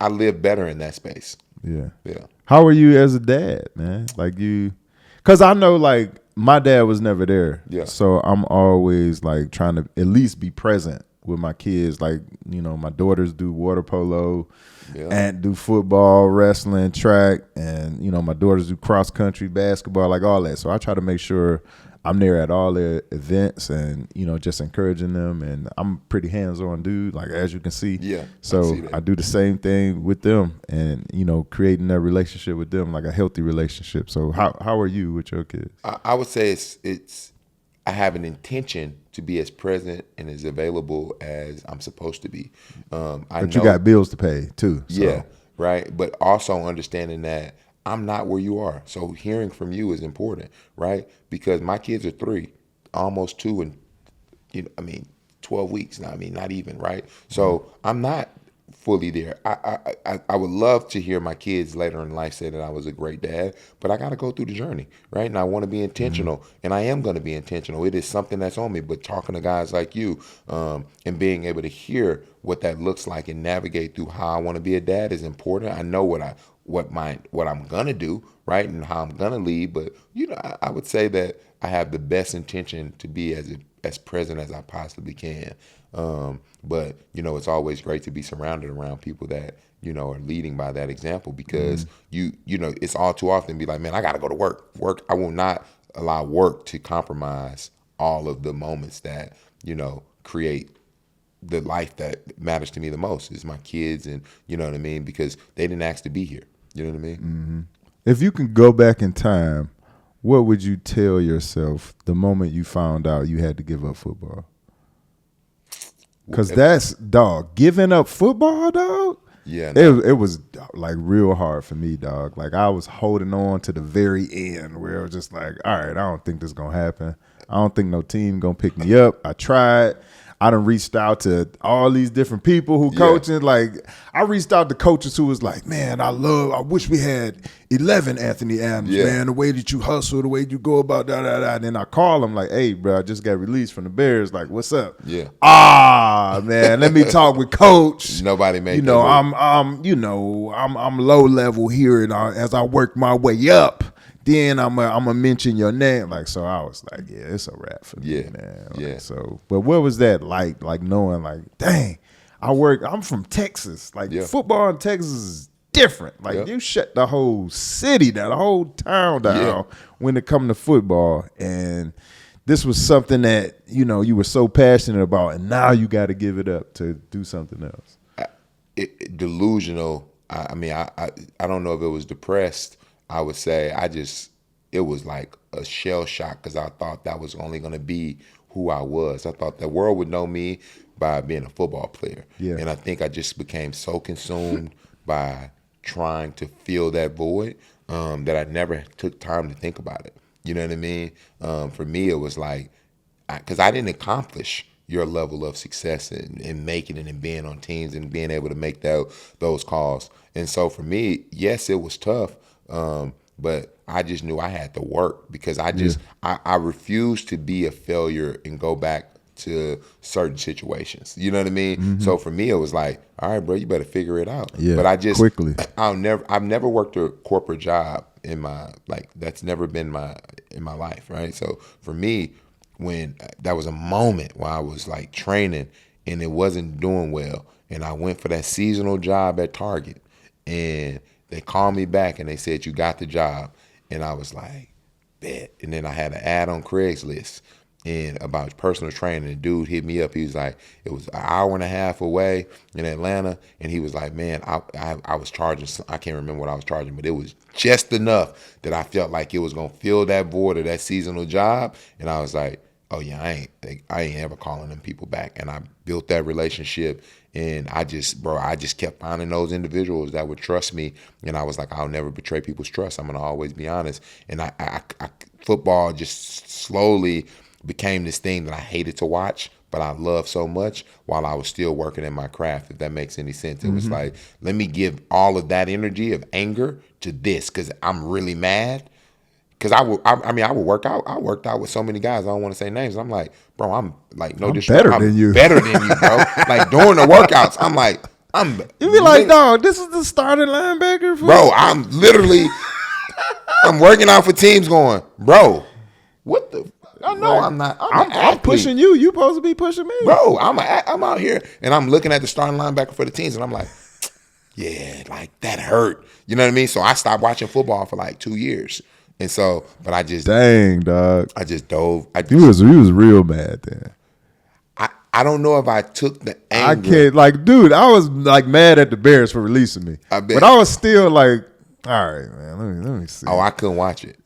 I live better in that space. Yeah. Yeah. How are you as a dad, man? Like, because I know, like, my dad was never there. Yeah. So I'm always like trying to at least be present with my kids. Like, you know, my daughters do water polo, and do football, wrestling, track, and, you know, my daughters do cross country, basketball, like all that. So I try to make sure I'm there at all their events and, you know, just encouraging them. And I'm a pretty hands-on dude, like, as you can see. Yeah. So I do the same thing with them and, you know, creating that relationship with them, like a healthy relationship. So how are you with your kids? I would say I have an intention to be as present and as available as I'm supposed to be. But you got bills to pay too. So. Yeah, right. But also understanding that I'm not where you are. So hearing from you is important, right? Because my kids are 3, almost 2, and 12 weeks now. Not even, right? So I'm not fully there. I would love to hear my kids later in life say that I was a great dad, but I got to go through the journey, right? And I want to be intentional, and I am going to be intentional. It is something that's on me, but talking to guys like you and being able to hear what that looks like and navigate through how I want to be a dad is important. I know what I'm going to do, right, and how I'm going to lead, but, you know, I would say that I have the best intention to be as present as I possibly can. But, you know, it's always great to be surrounded around people that are leading by that example, because it's all too often be like, man, I got to go to work. I will not allow work to compromise all of the moments that, create the life that matters to me the most, is my kids, and you know what I mean? Because they didn't ask to be here. You know what I mean? Mm-hmm. If you can go back in time, what would you tell yourself the moment you found out you had to give up football? Because that's, dog, giving up football, dog. Yeah, it was like real hard for me, dog. Like I was holding on to the very end where it was just like, all right, I don't think this is gonna happen. I don't think no team gonna pick me up. I tried. I done reached out to all these different people who coaching. Like I reached out to coaches who was like, man, I wish we had 11 Anthony Adams, man. The way that you hustle, the way you go about da. And then I call them like, hey, bro, I just got released from the Bears. Like, what's up? Yeah. Man, let me talk with coach. Nobody made I'm low level here, and as I work my way up, then I'm gonna mention your name. Like, so I was like, yeah, it's a wrap for me, man. Like, so, but what was that like? Like knowing, like, dang, I'm from Texas. Like football in Texas is different. Like you shut the whole city down, the whole town down when it come to football. And this was something that, you were so passionate about, and now you got to give it up to do something else. Delusional. I mean, I don't know if it was depressed. I would say it was like a shell shock, because I thought that was only going to be who I was. I thought the world would know me by being a football player. Yeah. And I think I just became so consumed by trying to fill that void that I never took time to think about it. You know what I mean? For me, it was like, because I didn't accomplish your level of success and making it and being on teams and being able to make those calls. And so for me, yes, it was tough. But I just knew I had to work, because I refused to be a failure and go back to certain situations. You know what I mean? Mm-hmm. So for me, it was like, all right, bro, you better figure it out. Yeah, but I've never worked a corporate job that's never been in my life, right? So for me, when that was a moment where I was like training and it wasn't doing well, and I went for that seasonal job at Target, and they called me back and they said, you got the job. And I was like, bet. And then I had an ad on Craigslist about personal training. The dude hit me up. He was like, it was an hour and a half away in Atlanta. And he was like, man, I was charging, I can't remember what I was charging, but it was just enough that I felt like it was going to fill that void of that seasonal job. And I was like, oh yeah, I ain't ever calling them people back. And I built that relationship, and I just kept finding those individuals that would trust me. And I was like, I'll never betray people's trust. I'm gonna always be honest. And I football just slowly became this thing that I hated to watch, but I loved so much while I was still working in my craft, if that makes any sense. It was like, let me give all of that energy of anger to this, because I'm really mad. Because I would work out. I worked out with so many guys. I don't want to say names. I'm like, bro, I'm like, no disrespect. Better than you, bro. Like during the workouts, I'm like, you be like, dog, this is the starting linebacker for bro. I'm literally, I'm working out for teams, going, bro, what the? I know I'm not. I'm pushing you. You supposed to be pushing me, bro. I'm out here, and I'm looking at the starting linebacker for the teams, and I'm like, yeah, like that hurt. You know what I mean? So I stopped watching football for like 2 years. And so, but I just dang, dog. I just dove. He was real mad then. I don't know if I took the anger. I can't, like, dude. I was like mad at the Bears for releasing me, but I was still like, all right, man. Let me see. Oh, I couldn't watch it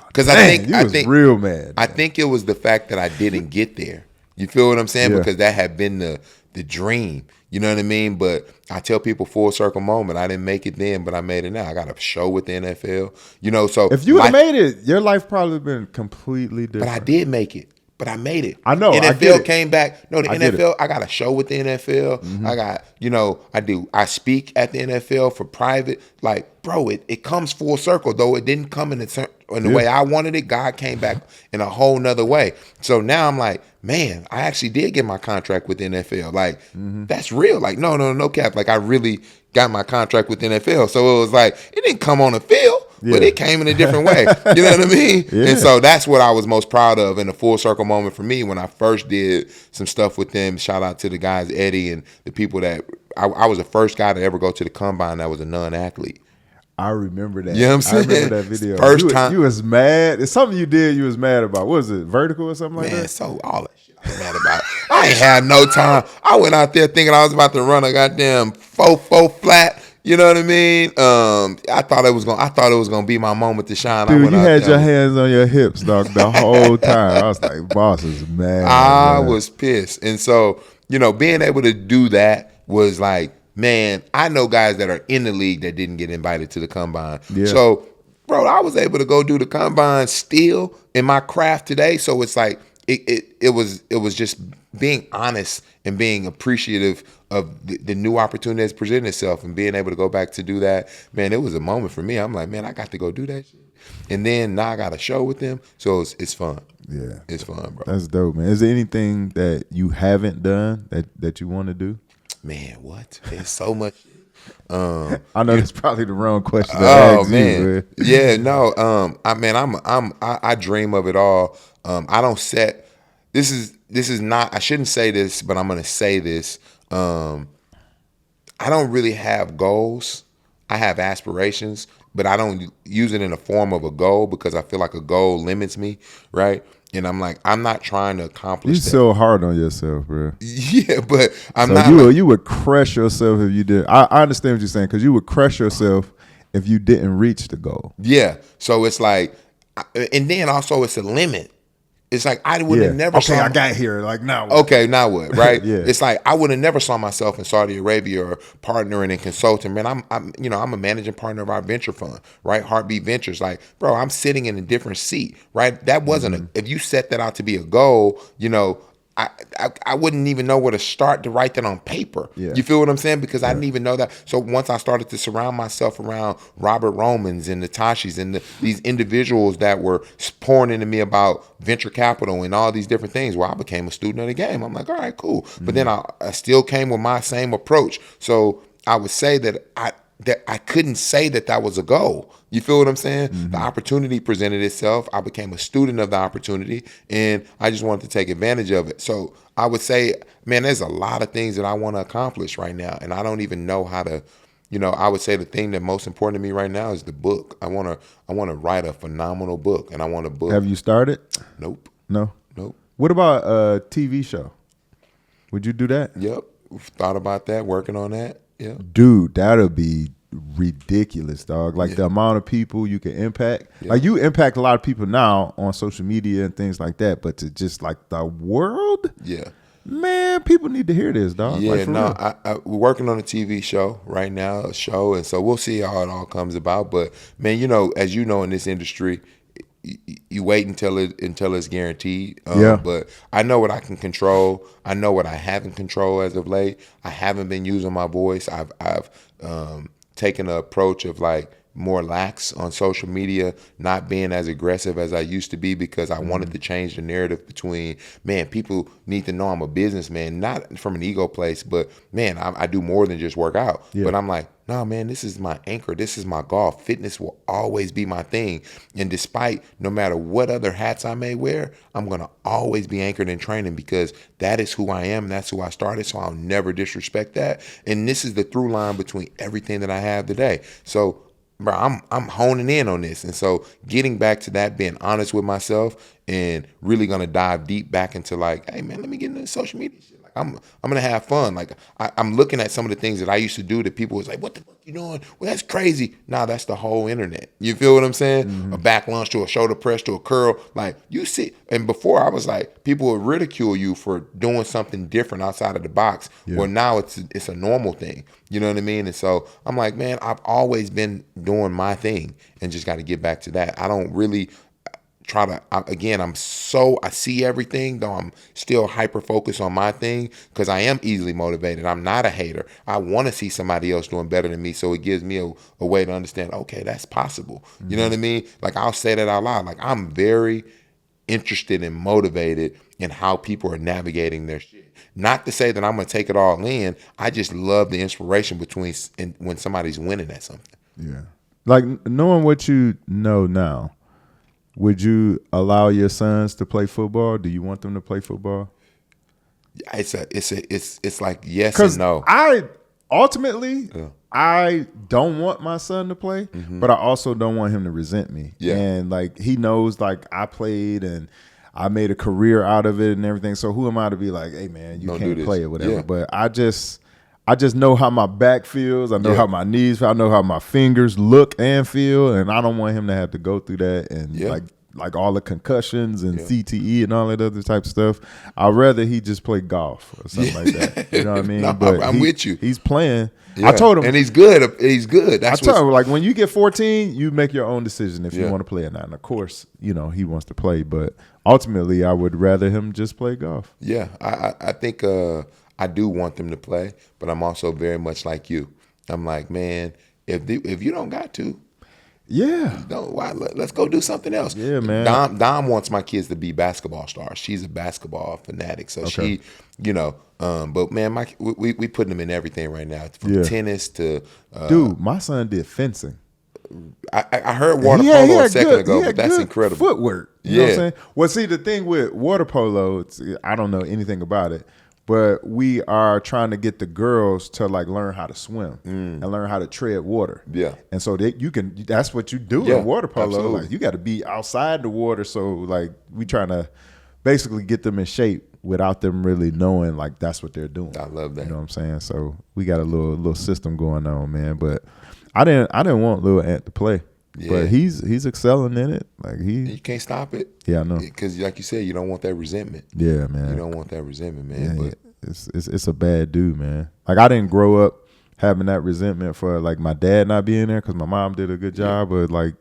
because I think real mad. I think it was the fact that I didn't get there. You feel what I'm saying? Because that had been the dream. You know what I mean? But I tell people, full circle moment. I didn't make it then, but I made it now. I got a show with the NFL. So if you had made it, your life probably been completely different. But I did make it. But I made it. I know. NFL came back. No, the NFL. I got a show with the NFL. Mm-hmm. I got, I speak at the NFL for private. Like, bro, it comes full circle. Though it didn't come in the way I wanted it, God came back in a whole nother way. So now I'm like, man, I actually did get my contract with the NFL. Like, that's real. Like, no cap. Like, I really got my contract with the NFL. So it was like, it didn't come on the field. Yeah. But it came in a different way. You know what I mean? Yeah. And so that's what I was most proud of in a full circle moment for me when I first did some stuff with them. Shout out to the guys, Eddie, and the people that I was the first guy to ever go to the combine that was a non-athlete. I remember that. You know what I'm saying? I remember that video. First time. You was mad. It's something you did you was mad about. What was it? Vertical or something like Man, that? so all that shit I was mad about. I ain't had no time. I went out there thinking I was about to run a goddamn 4-4 flat. You know what I mean? I thought it was gonna be my moment to shine. Dude, you had your hands on your hips, dog, the whole time. I was like, boss is mad. I was pissed. And so, being able to do that was like, man, I know guys that are in the league that didn't get invited to the combine. Yeah. So, bro, I was able to go do the combine still in my craft today. So it's like it was just being honest and being appreciative of the new opportunity that's presented itself and being able to go back to do that. Man, it was a moment for me. I'm like, man, I got to go do that shit. And then now I got a show with them. So it's fun. Yeah. It's fun, bro. That's dope, man. Is there anything that you haven't done that you want to do? Man, what? There's so much. I know that's probably the wrong question to ask man. you, man. Yeah, no. I dream of it all. I don't set. This is not. I shouldn't say this, but I'm gonna say this. I don't really have goals. I have aspirations, but I don't use it in the form of a goal because I feel like a goal limits me, right? And I'm like, I'm not trying to accomplish You're that. so hard on yourself, bro. Yeah, but I'm so not. You would crush yourself if you did. I understand what you're saying because you would crush yourself if you didn't reach the goal. Yeah. So it's like, and then also it's a limit. It's like I would have never. Okay, I got here. Like now. What? Okay, now what? Right? Yeah. It's like I would have never saw myself in Saudi Arabia or partnering and consulting. Man, I'm a managing partner of our venture fund, right? HartBeat Ventures. Like, bro, I'm sitting in a different seat, right? That wasn't if you set that out to be a goal, I wouldn't even know where to start to write that on paper. Yeah. You feel what I'm saying? Because I didn't even know that. So once I started to surround myself around Robert Romans and Natashis and these individuals that were pouring into me about venture capital and all these different things, I became a student of the game. I'm like, all right, cool. But then I still came with my same approach. So I would say that I couldn't say that was a goal. You feel what I'm saying? The opportunity presented itself. I became a student of the opportunity, and I just wanted to take advantage of it. So I would say, man, there's a lot of things that I want to accomplish right now, and I don't even know how to. I would say the thing that most important to me right now is the book. I want to write a phenomenal book, and I want a book. Have you started? Nope. No. Nope. What about a TV show? Would you do that? Yep. Thought about that. Working on that. Yeah. Dude, that'll be ridiculous, dog. Like the amount of people you can impact. Yeah. Like you impact a lot of people now on social media and things like that, but to just like the world, man, people need to hear this, dog. Yeah, like, no, we're working on a TV show right now, and so we'll see how it all comes about. But man, as you know, in this industry, you wait until it's guaranteed. But I know what I can control. I know what I haven't controlled as of late. I haven't been using my voice. I've taken an approach of like more lax on social media, not being as aggressive as I used to be because I wanted to change the narrative between, man, people need to know I'm a businessman, not from an ego place, but man, I do more than just work out. Yeah. But I'm like, no, man, this is my anchor. This is my golf. Fitness will always be my thing. And despite no matter what other hats I may wear, I'm going to always be anchored in training because that is who I am. That's who I started. So I'll never disrespect that. And this is the through line between everything that I have today. So bro, I'm honing in on this. And so getting back to that, being honest with myself and really gonna dive deep back into like, hey man, let me get into social media shit. Like I'm gonna have fun. Like I'm looking at some of the things that I used to do that people was like, what the fuck you doing? Well, that's crazy. Nah, that's the whole internet. You feel what I'm saying? A back lunge to a shoulder press to a curl. Like you see, and before I was like, people would ridicule you for doing something different outside of the box. Yeah. Well, now it's a normal thing. You know what I mean? And so I'm like, man, I've always been doing my thing and just got to get back to that. I don't really try to, I see everything, though I'm still hyper focused on my thing because I am easily motivated. I'm not a hater. I want to see somebody else doing better than me. So it gives me a way to understand, okay, that's possible. You know what I mean? Like I'll say that out loud. Like I'm very interested and motivated in how people are navigating their shit. Not to say that I'm going to take it all in. I just love the inspiration when somebody's winning at something. Yeah. Like knowing what you know now, would you allow your sons to play football? Do you want them to play football? It's like yes and no. ultimately, I don't want my son to play, but I also don't want him to resent me. Yeah. And like he knows, like I played and I made a career out of it and everything. So who am I to be like, hey man, you Don't can't play or whatever? Yeah. But I just know how my back feels. I know how my knees feel. I know how my fingers look and feel, and I don't want him to have to go through that and like all the concussions and CTE and all that other type of stuff. I'd rather he just play golf or something like that. You know what I mean? No, but I'm with you. He's playing. Yeah. I told him, and he's good. He's good. I told him, like, when you get 14, you make your own decision if you want to play or not. And of course, you know, he wants to play, but ultimately, I would rather him just play golf. Yeah, I think I do want them to play, but I'm also very much like you. I'm like, man, if you don't got to. Yeah. No, why? Let's go do something else. Yeah, man. Dom wants my kids to be basketball stars. She's a basketball fanatic, so she, you know. But man, we putting them in everything right now, from tennis to. Dude, my son did fencing. I heard water polo a second ago, but that's incredible. Footwork. You know what I'm saying? Well, see, the thing with water polo, I don't know anything about it. But we are trying to get the girls to like learn how to swim and learn how to tread water. Yeah. And so that's what you do in water polo. Absolutely. Like you got to be outside the water. So like we trying to basically get them in shape without them really knowing like that's what they're doing. I love that. You know what I'm saying? So we got a little system going on, man. But I didn't want Lil Ant to play. Yeah. But he's excelling in it. Like you can't stop it. Yeah, I know. Because like you said, you don't want that resentment. Yeah, man. You don't want that resentment, man. Yeah, but it's a bad dude, man. Like I didn't grow up having that resentment for like my dad not being there because my mom did a good job, but like,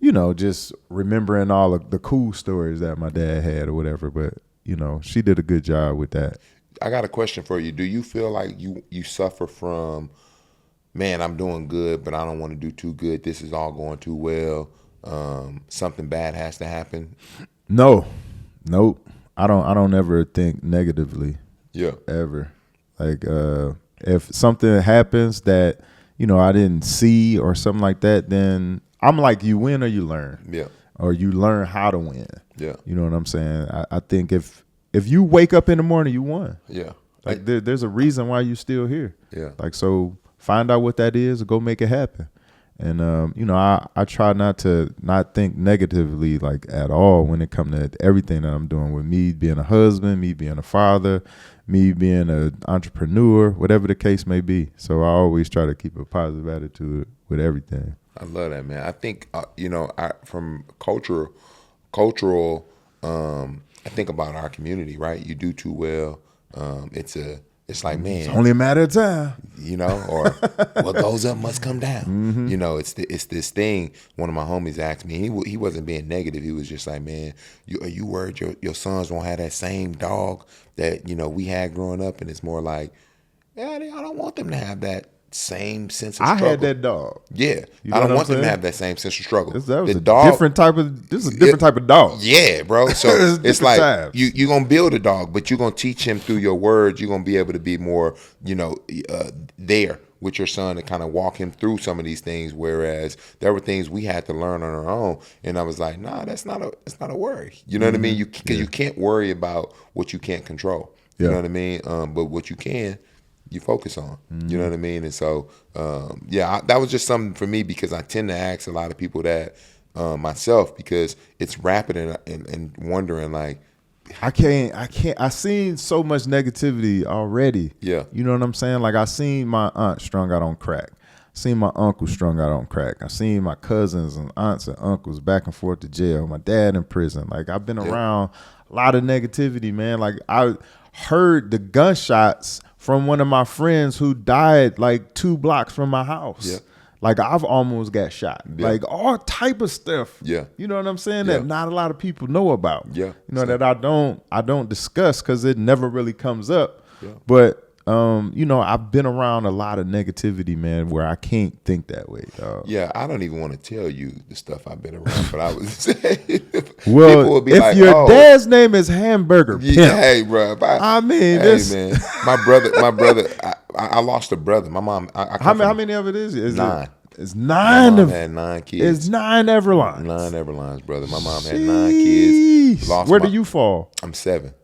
you know, just remembering all of the cool stories that my dad had or whatever. But you know, she did a good job with that. I got a question for you. Do you feel like you suffer from, man, I'm doing good, but I don't want to do too good. This is all going too well. Something bad has to happen. Nope. I don't ever think negatively. Yeah. Ever. Like if something happens that, you know, I didn't see or something like that, then I'm like, you win or you learn. Yeah. Or you learn how to win. Yeah. You know what I'm saying? I think if you wake up in the morning, you won. Yeah. Like there's a reason why you're still here. Yeah. Like, so find out what that is, go make it happen. And you know, I try not to not think negatively like at all when it comes to everything that I'm doing, with me being a husband, me being a father, me being an entrepreneur, whatever the case may be. So I always try to keep a positive attitude with everything. I love that, man. I think you know, from cultural, I think about our community, right? You do too well. It's like, man, it's only a matter of time, you know, or what goes up must come down. Mm-hmm. You know, it's this thing. One of my homies asked me, he wasn't being negative. He was just like, man, are you worried your sons won't have that same dog that, you know, we had growing up? And it's more like, yeah, I don't want them to have that same sense of struggle. I had that dog. Yeah. You know I don't want them saying? to have that same sense of struggle. This is a different type of dog. Yeah, bro. So it's like times. you're going to build a dog, but you're going to teach him through your words. You're going to be able to be more, you know, there with your son to kind of walk him through some of these things. Whereas there were things we had to learn on our own. And I was like, nah, that's not a worry. You know what I mean? Because you can't worry about what you can't control. You know what I mean? But what you can, you focus on. You know what I mean? And so, that was just something for me, because I tend to ask a lot of people that myself, because it's rapid and wondering like, I seen so much negativity already. Yeah. You know what I'm saying? Like I seen my aunt strung out on crack. Seen my uncle strung out on crack. I seen my cousins and aunts and uncles back and forth to jail. My dad in prison. Like I've been around a lot of negativity, man. Like I heard the gunshots from one of my friends who died like 2 blocks from my house. Yeah. Like I've almost got shot. Yeah. Like all type of stuff. Yeah. You know what I'm saying? That not a lot of people know about. Yeah. You know, that I don't discuss because it never really comes up. Yeah. But you know, I've been around a lot of negativity, man, where I can't think that way, dog. Yeah, I don't even want to tell you the stuff I've been around, but I would say, well, people would be if like, your dad's name is Hamburger Pimp, hey, bro. I mean, man, my brother, I lost a brother. My mom. How many of it is 9? It's 9 of. Had 9 kids. It's 9 Everlines. 9 Everlines, brother. My mom had 9 kids. Where do you fall? I'm 7.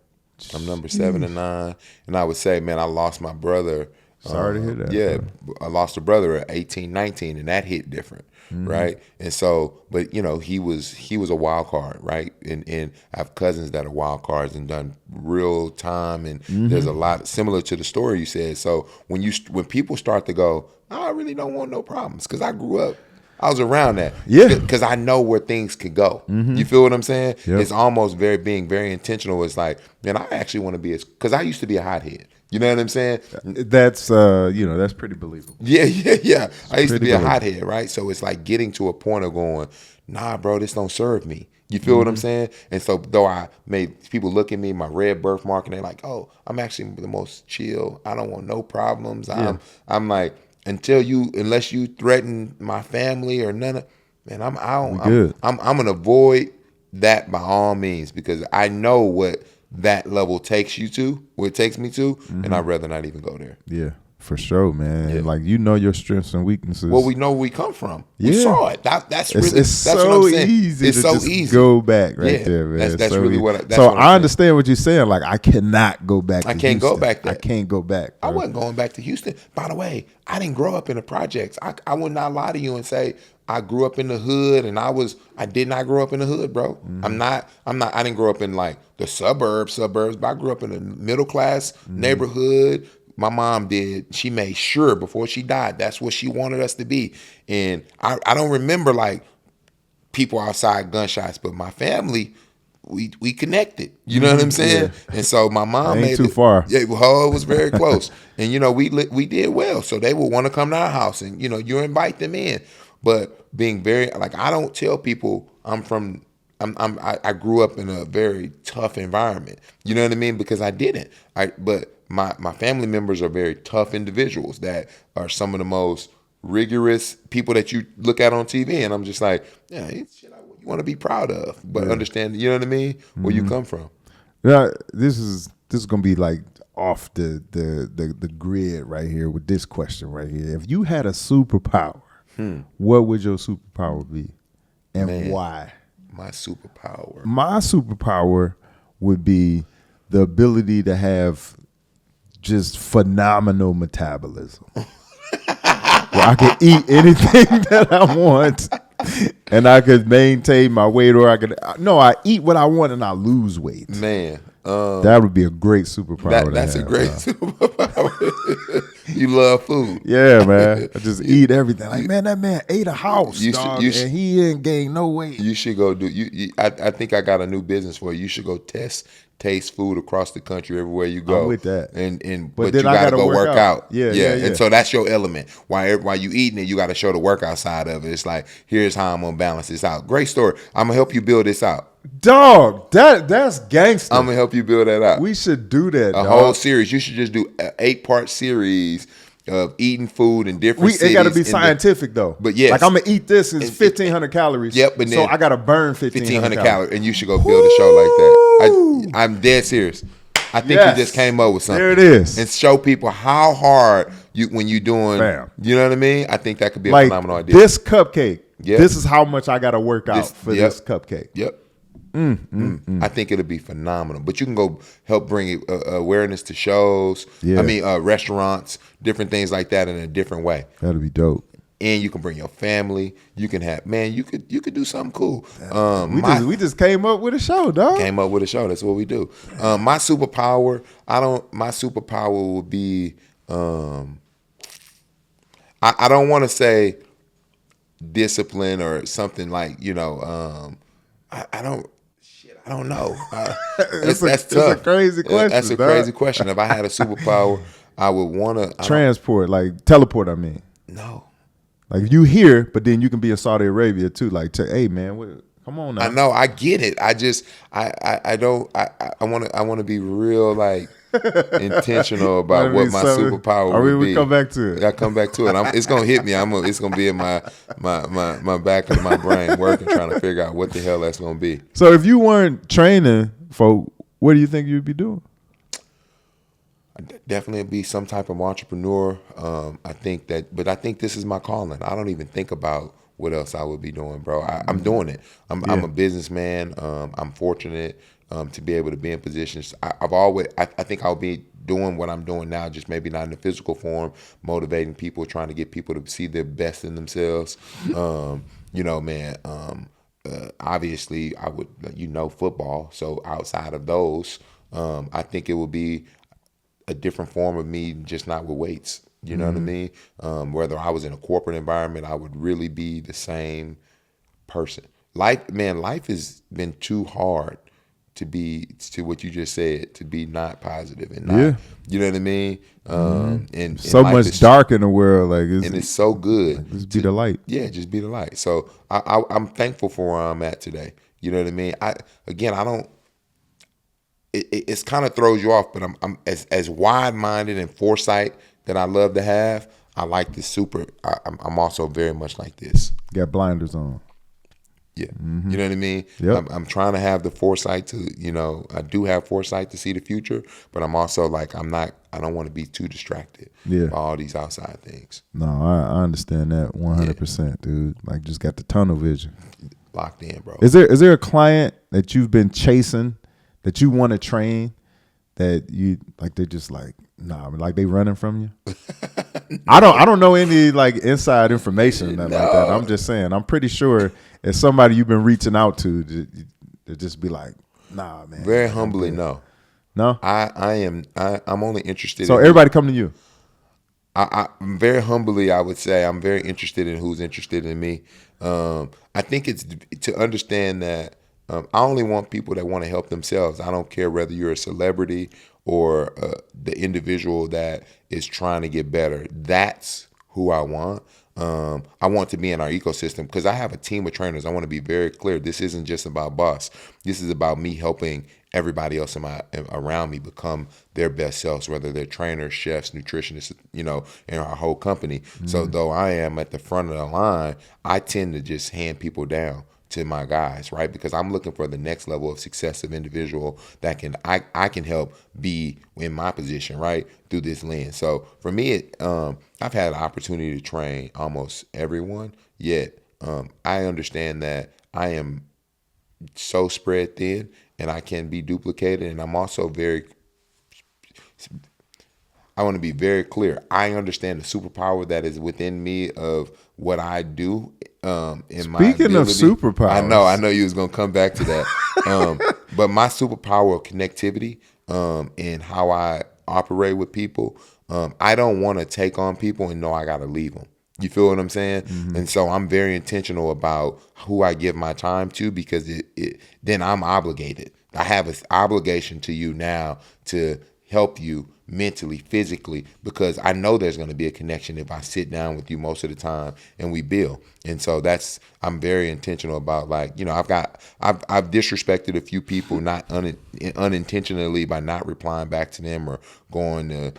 I'm number 7 and 9, and I would say, man, I lost my brother Sorry to hear that. Yeah, bro. I lost a brother at 18, 19, and that hit different, right? And so, but he was a wild card, right? And I have cousins that are wild cards and done real time, and there's a lot similar to the story you said. So when people start to go, I really don't want no problems, because I grew up. I was around that, because I know where things could go. You feel what I'm saying? Yep. It's almost being very intentional. It's like, man, I actually want to be because I used to be a hothead. You know what I'm saying? That's that's pretty believable. Yeah. I used to be a hothead, right? So it's like getting to a point of going, nah, bro, this don't serve me. You feel what I'm saying? And so though I made people look at me, my red birthmark, and they're like, oh, I'm actually the most chill. I don't want no problems. I'm like, unless you threaten my family or none of, man, I'm gonna avoid that by all means, because I know what that level takes you to, where it takes me to, and I'd rather not even go there. Yeah, for sure, man. Yeah. Like, your strengths and weaknesses. Well, we know where we come from. We Yeah. saw it. That's really it's that's so what I'm saying. easy It's to so just easy. go back right Yeah, there, man. that's really easy. what. That's so what I'm I saying. understand what you're saying. Like, I cannot go back. I can't go back there. I can't go back. I bro. wasn't going back to Houston. By the way, I didn't grow up in the projects. I would not lie to you and say I grew up in the hood, and I did not grow up in the hood, bro. I didn't grow up in like the suburbs, but I grew up in a middle class neighborhood. My mom did. She made sure before she died, that's what she wanted us to be. And I don't remember like people outside gunshots, but my family, we connected. You know what I'm saying? Yeah. And so my mom Ain't made too far. Yeah, well, it was very close. And we did well. So they would want to come to our house, and you invite them in. But being very like, I don't tell people I grew up in a very tough environment. You know what I mean? Because I didn't. But my family members are very tough individuals that are some of the most rigorous people that you look at on TV, and I'm just like, yeah, it's shit you want to be proud of, but understand, you know what I mean, where you come from. Yeah, this is gonna be like off the grid right here with this question right here. If you had a superpower, what would your superpower be, and why? My superpower. My superpower would be the ability to have just phenomenal metabolism. Where I could eat anything that I want, and I could maintain my weight, or I eat what I want and I lose weight. Man, that would be a great superpower. That's a great superpower. You love food. Yeah, man. I just eat everything. Like, man, that man ate a house, and he didn't gain no weight. You should go do. I think I got a new business for you. You should go taste food across the country everywhere you go. I'm with that. But you gotta go work out. Yeah. And so that's your element. While you eating it, you gotta show the workout side of it. It's like, here's how I'm gonna balance this out. Great story. I'm gonna help you build this out. Dog, that's gangster. I'm gonna help you build that out. We should do that. A whole series. You should just do an 8-part series of eating food in different cities. It got to be scientific though. But yes, like, I'm gonna eat this. It's 1,500 calories. Yep, but so I gotta burn 1,500 calories, and you should go build a show like that. I'm dead serious. I think you just came up with something. There it is. And show people how hard when you doing. Bam. You know what I mean? I think that could be a like phenomenal idea. This cupcake. Yep. This is how much I gotta work out for this cupcake. Yep. I think it'll be phenomenal. But you can go help bring awareness to shows. Yeah. I mean, restaurants, different things like that in a different way. That'll be dope. And you can bring your family. You can have, man, you could do something cool. We just came up with a show, dog. Came up with a show. That's what we do. My superpower would be, I don't want to say discipline or something like, I don't know. That's tough. It's a crazy question. That's a crazy question. If I had a superpower, I would want to transport, like teleport. I mean, no. Like, you here, but then you can be in Saudi Arabia too. Like, hey man, come on now. I know, I get it. I just, I want to be real, like, intentional about what my superpower would be. We come back to it. I come back to it. It's gonna hit me. It's gonna be in my back of my brain working, trying to figure out what the hell that's gonna be. So if you weren't training folk, what do you think you'd be doing? I'd definitely be some type of entrepreneur. I think this is my calling. I don't even think about what else I would be doing, bro. I'm doing it. I'm a businessman. I'm fortunate to be able to be in positions. I think I'll be doing what I'm doing now, just maybe not in the physical form, motivating people, trying to get people to see their best in themselves. Man, obviously I would, football. So outside of those, I think it would be a different form of me, just not with weights. You know what I mean? Whether I was in a corporate environment, I would really be the same person. Life has been too hard to what you just said, to be not positive and not, you know what I mean? And so much dark in the world, like, it's so good. Like, just be the light. Yeah, just be the light. So I'm thankful for where I'm at today. You know what I mean? I don't. It's kind of throws you off, but I'm as wide-minded and foresight that I love to have. I like this super. I'm also very much like this. Got blinders on. Yeah, you know what I mean. Yep. I'm trying to have the foresight to, I do have foresight to see the future, but I'm also like, I don't want to be too distracted by all these outside things. No, I understand that 100%, dude. Like, just got the tunnel vision. Locked in, bro. Is there a client that you've been chasing that you want to train that you like? They're just like, nah, like they running from you. I don't know any like inside information like that. I'm just saying. I'm pretty sure it's somebody you've been reaching out to just be like, nah, man. Very humbly, no. I'm only interested. So everybody come to you. I'm very humbly, I would say, I'm very interested in who's interested in me. I think it's to understand that I only want people that want to help themselves. I don't care whether you're a celebrity or the individual that is trying to get better. That's who I want. I want to be in our ecosystem because I have a team of trainers. I want to be very clear. This isn't just about Boss. This is about me helping everybody else around me become their best selves, whether they're trainers, chefs, nutritionists, in our whole company. Mm-hmm. So though I am at the front of the line, I tend to just hand people down to my guys, right? Because I'm looking for the next level of success of individual that I can help be in my position, right? Through this lens. So for me, I've had an opportunity to train almost everyone, yet I understand that I am so spread thin and I can be duplicated. And I'm also I want to be very clear. I understand the superpower that is within me of what I do. Speaking of superpowers, I know you was gonna come back to that. But my superpower of connectivity and how I operate with people, I don't want to take on people and know I got to leave them. You feel what I'm saying? Mm-hmm. And so I'm very intentional about who I give my time to because then I'm obligated. I have an obligation to you now to help you mentally, physically, because I know there's going to be a connection if I sit down with you most of the time and we build. And so I'm very intentional about I've disrespected a few people not unintentionally by not replying back to them or going to,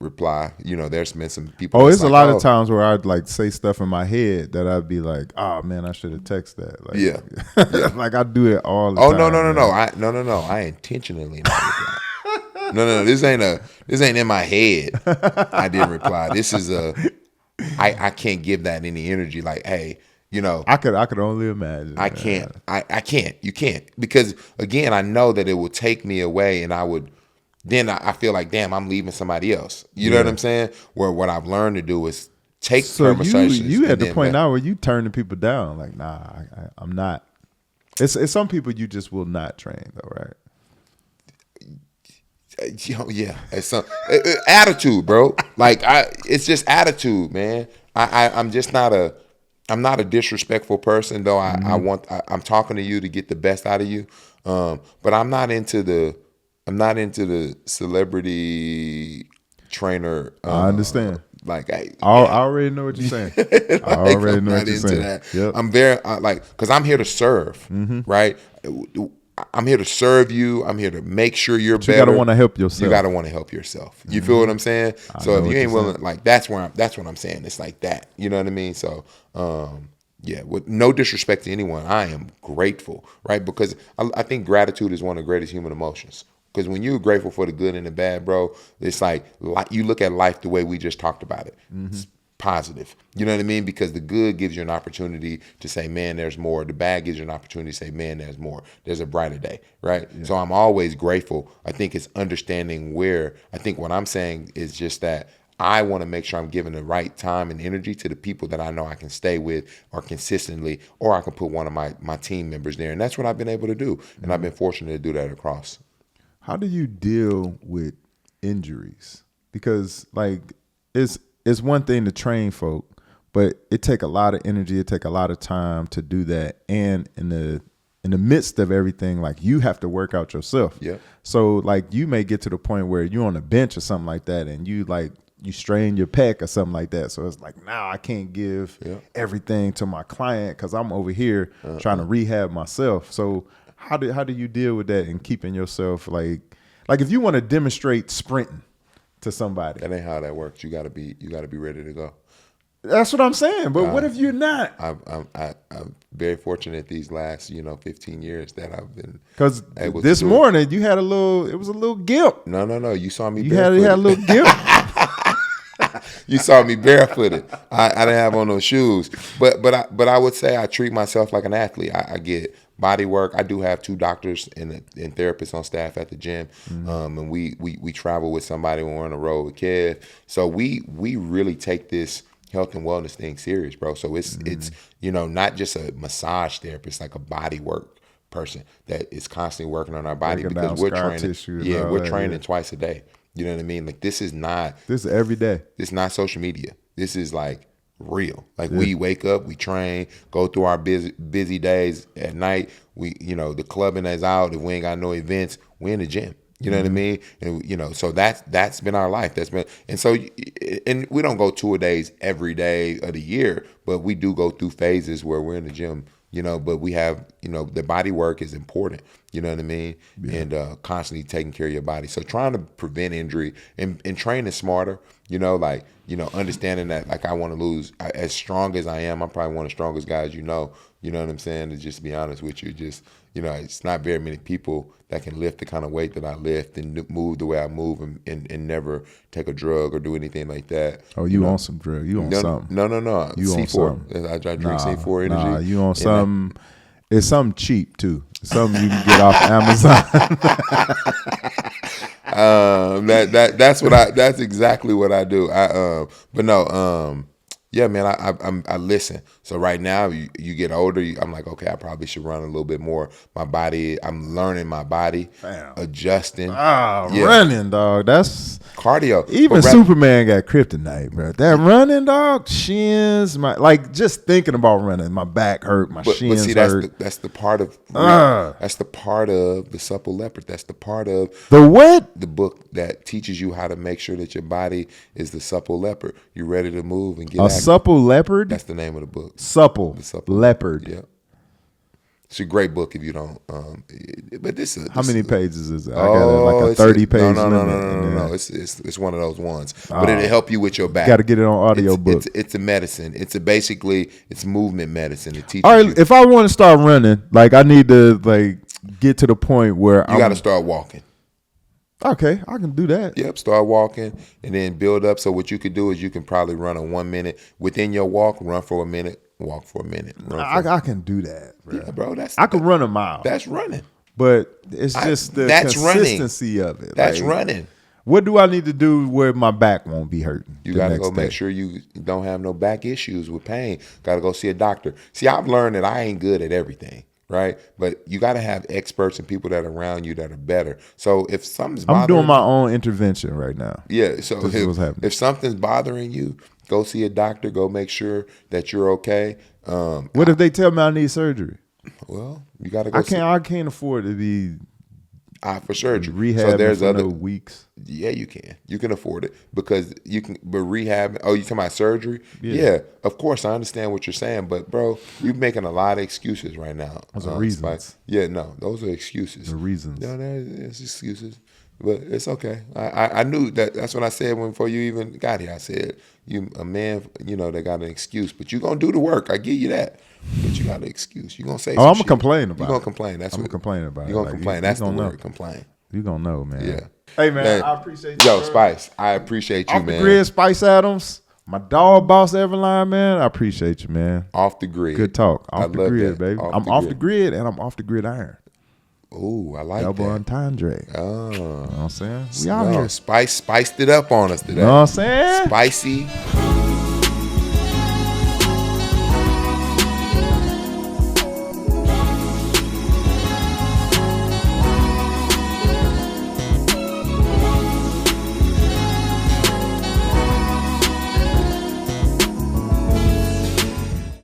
reply. There's been some people. Oh, it's a lot of times where I'd like say stuff in my head that I'd be like, oh man, I should have texted that. Like, yeah. Like I do it all the time. No. I intentionally not reply. No. This ain't in my head. I didn't reply. This is I can't give that any energy. Like, hey, I could only imagine. I can't. I can't. You can't, because again, I know that it will take me away, and then I feel like, damn, I'm leaving somebody else. You know what I'm saying? Where what I've learned to do is take conversations. You at the point now where you turning people down. Like, nah, I'm not. It's some people you just will not train though, right? Yeah, it's some attitude, bro. Like it's just attitude, man. I'm not a disrespectful person, though. I'm talking to you to get the best out of you. But I'm not into the celebrity trainer. I understand. Like I already know what you're saying. I already know what you're saying. That. Yep. I'm very because I'm here to serve, right? I'm here to serve you. I'm here to make sure you're better. You gotta want to help yourself. You gotta want to help yourself. You feel what I'm saying? So if you ain't willing, that's what I'm saying. It's like that. You know what I mean? So with no disrespect to anyone, I am grateful, right? Because I think gratitude is one of the greatest human emotions. Because when you're grateful for the good and the bad, bro, it's like you look at life the way we just talked about it. Mm-hmm. positive. You know what I mean? Because the good gives you an opportunity to say, man, there's more. The bad gives you an opportunity to say, man, there's more. There's a brighter day, right? Yeah. So I'm always grateful. I think it's understanding where, I think what I'm saying is just that I want to make sure I'm giving the right time and energy to the people that I know I can stay with or consistently, or I can put one of my team members there. And that's what I've been able to do. And I've been fortunate to do that across. How do you deal with injuries? Because like it's one thing to train folk, but it take a lot of energy, it take a lot of time to do that. And in the midst of everything, like you have to work out yourself. Yeah. So like you may get to the point where you're on a bench or something like that and you strain your pec or something like that. So it's like, now I can't give everything to my client because I'm over here trying to rehab myself. So how do you deal with that and keeping yourself like if you want to demonstrate sprinting to somebody? That ain't how that works. You gotta be ready to go. That's what I'm saying. But what if you're not? I'm very fortunate these last 15 years that I've been, because this morning you had it was a little gimp. No. You saw me. You had a little gimp. You saw me barefooted. I didn't have on those shoes. But I would say I treat myself like an athlete. I get body work. I do have 2 doctors and therapists on staff at the gym. And we travel with somebody when we're on the road with Kev. So we really take this health and wellness thing serious, bro. So it's not just a massage therapist, like a body work person that is constantly working on our body. Breaking because we're training. We're training twice a day. You know what I mean? Like this is every day. It's not social media. This is like real. Like we wake up, we train, go through our busy days at night. We, the clubbing is out. If we ain't got no events, we in the gym. You know what I mean? And so that's been our life. And so we don't go 2-a-days every day of the year, but we do go through phases where we're in the gym. But we have, the body work is important, you know what I mean? Yeah. And constantly taking care of your body. So trying to prevent injury and training smarter, understanding that like I want to lose as strong as I am. I'm probably one of the strongest guys, you know what I'm saying? To just be honest with you, it's not very many people that can lift the kind of weight that I lift and move the way I move and never take a drug or do anything like that. Oh, you on some drug? You on something? No. You C4. on something? I drink C4 energy. Nah, you on something? It's something cheap too. It's something you can get off Amazon. That's exactly what I do. Yeah, man, I listen. So right now, you get older, I'm like, okay, I probably should run a little bit more. My body, I'm learning my body, adjusting. Running, dog. That's cardio. Even Superman got kryptonite, bro. That running, dog, shins, just thinking about running, my back hurt, my shins hurt. That's the part of that's the part of the Supple Leopard. That's the part of the what? The book that teaches you how to make sure that your body is the supple leopard. You're ready to move and get active. Supple leopard? That's the name of the book. Supple leopard. Yeah. It's a great book if you don't. But how many pages is it? I got like a 30-page limit. No. It's one of those ones. But it'll help you with your back. Got to get it on audio book. It's a medicine. It's movement medicine. It teaches all right, you. if I want to start running, I need to get to the point where you got to start walking. Okay, I can do that. Yep, start walking and then build up. So what you could do is you can probably run a 1 minute. Within your walk, run for a minute, walk for a minute. I can do that, bro. Yeah, bro. I can run a mile. That's running. But it's just the consistency of it. That's running. What do I need to do where my back won't be hurting? You got to go make sure you don't have no back issues with pain. Got to go see a doctor. See, I've learned that I ain't good at everything. Right, but you got to have experts and people that are around you that are better. So if something's bothering I'm doing my own intervention right now. Yeah, so if something's bothering you, go see a doctor. Go make sure that you're okay. What if they tell me I need surgery? Well, you got to go. I can't afford to be for surgery. Rehab. So there's other weeks. Yeah, you can. You can afford it because you can. But rehab. Oh, you talking about surgery? Yeah, of course. I understand what you're saying, but bro, you're making a lot of excuses right now. Those are reasons. Those are excuses. The reasons. No, there's excuses, but it's okay. I knew that. That's what I said before you even got here. I said you a man, that got an excuse, but you gonna do the work. I give you that. But you got an excuse. You gonna say? I'm gonna complain about it. You gonna complain? That's what complaining about. You gonna complain? That's the word. Complain. You gonna know, man. Yeah. Hey man, I appreciate you. Yo, Spice, I appreciate you, man. Off the grid, Spice Adams. My dog, Boss Everline, man. I appreciate you, man. Off the grid. Good talk. Off the grid, that. baby. I'm off the grid and I'm off the gridiron. Ooh, I like Double that. entendre. Oh. You know what I'm saying? We out here. Spiced it up on us today. You know what I'm saying? Spicy.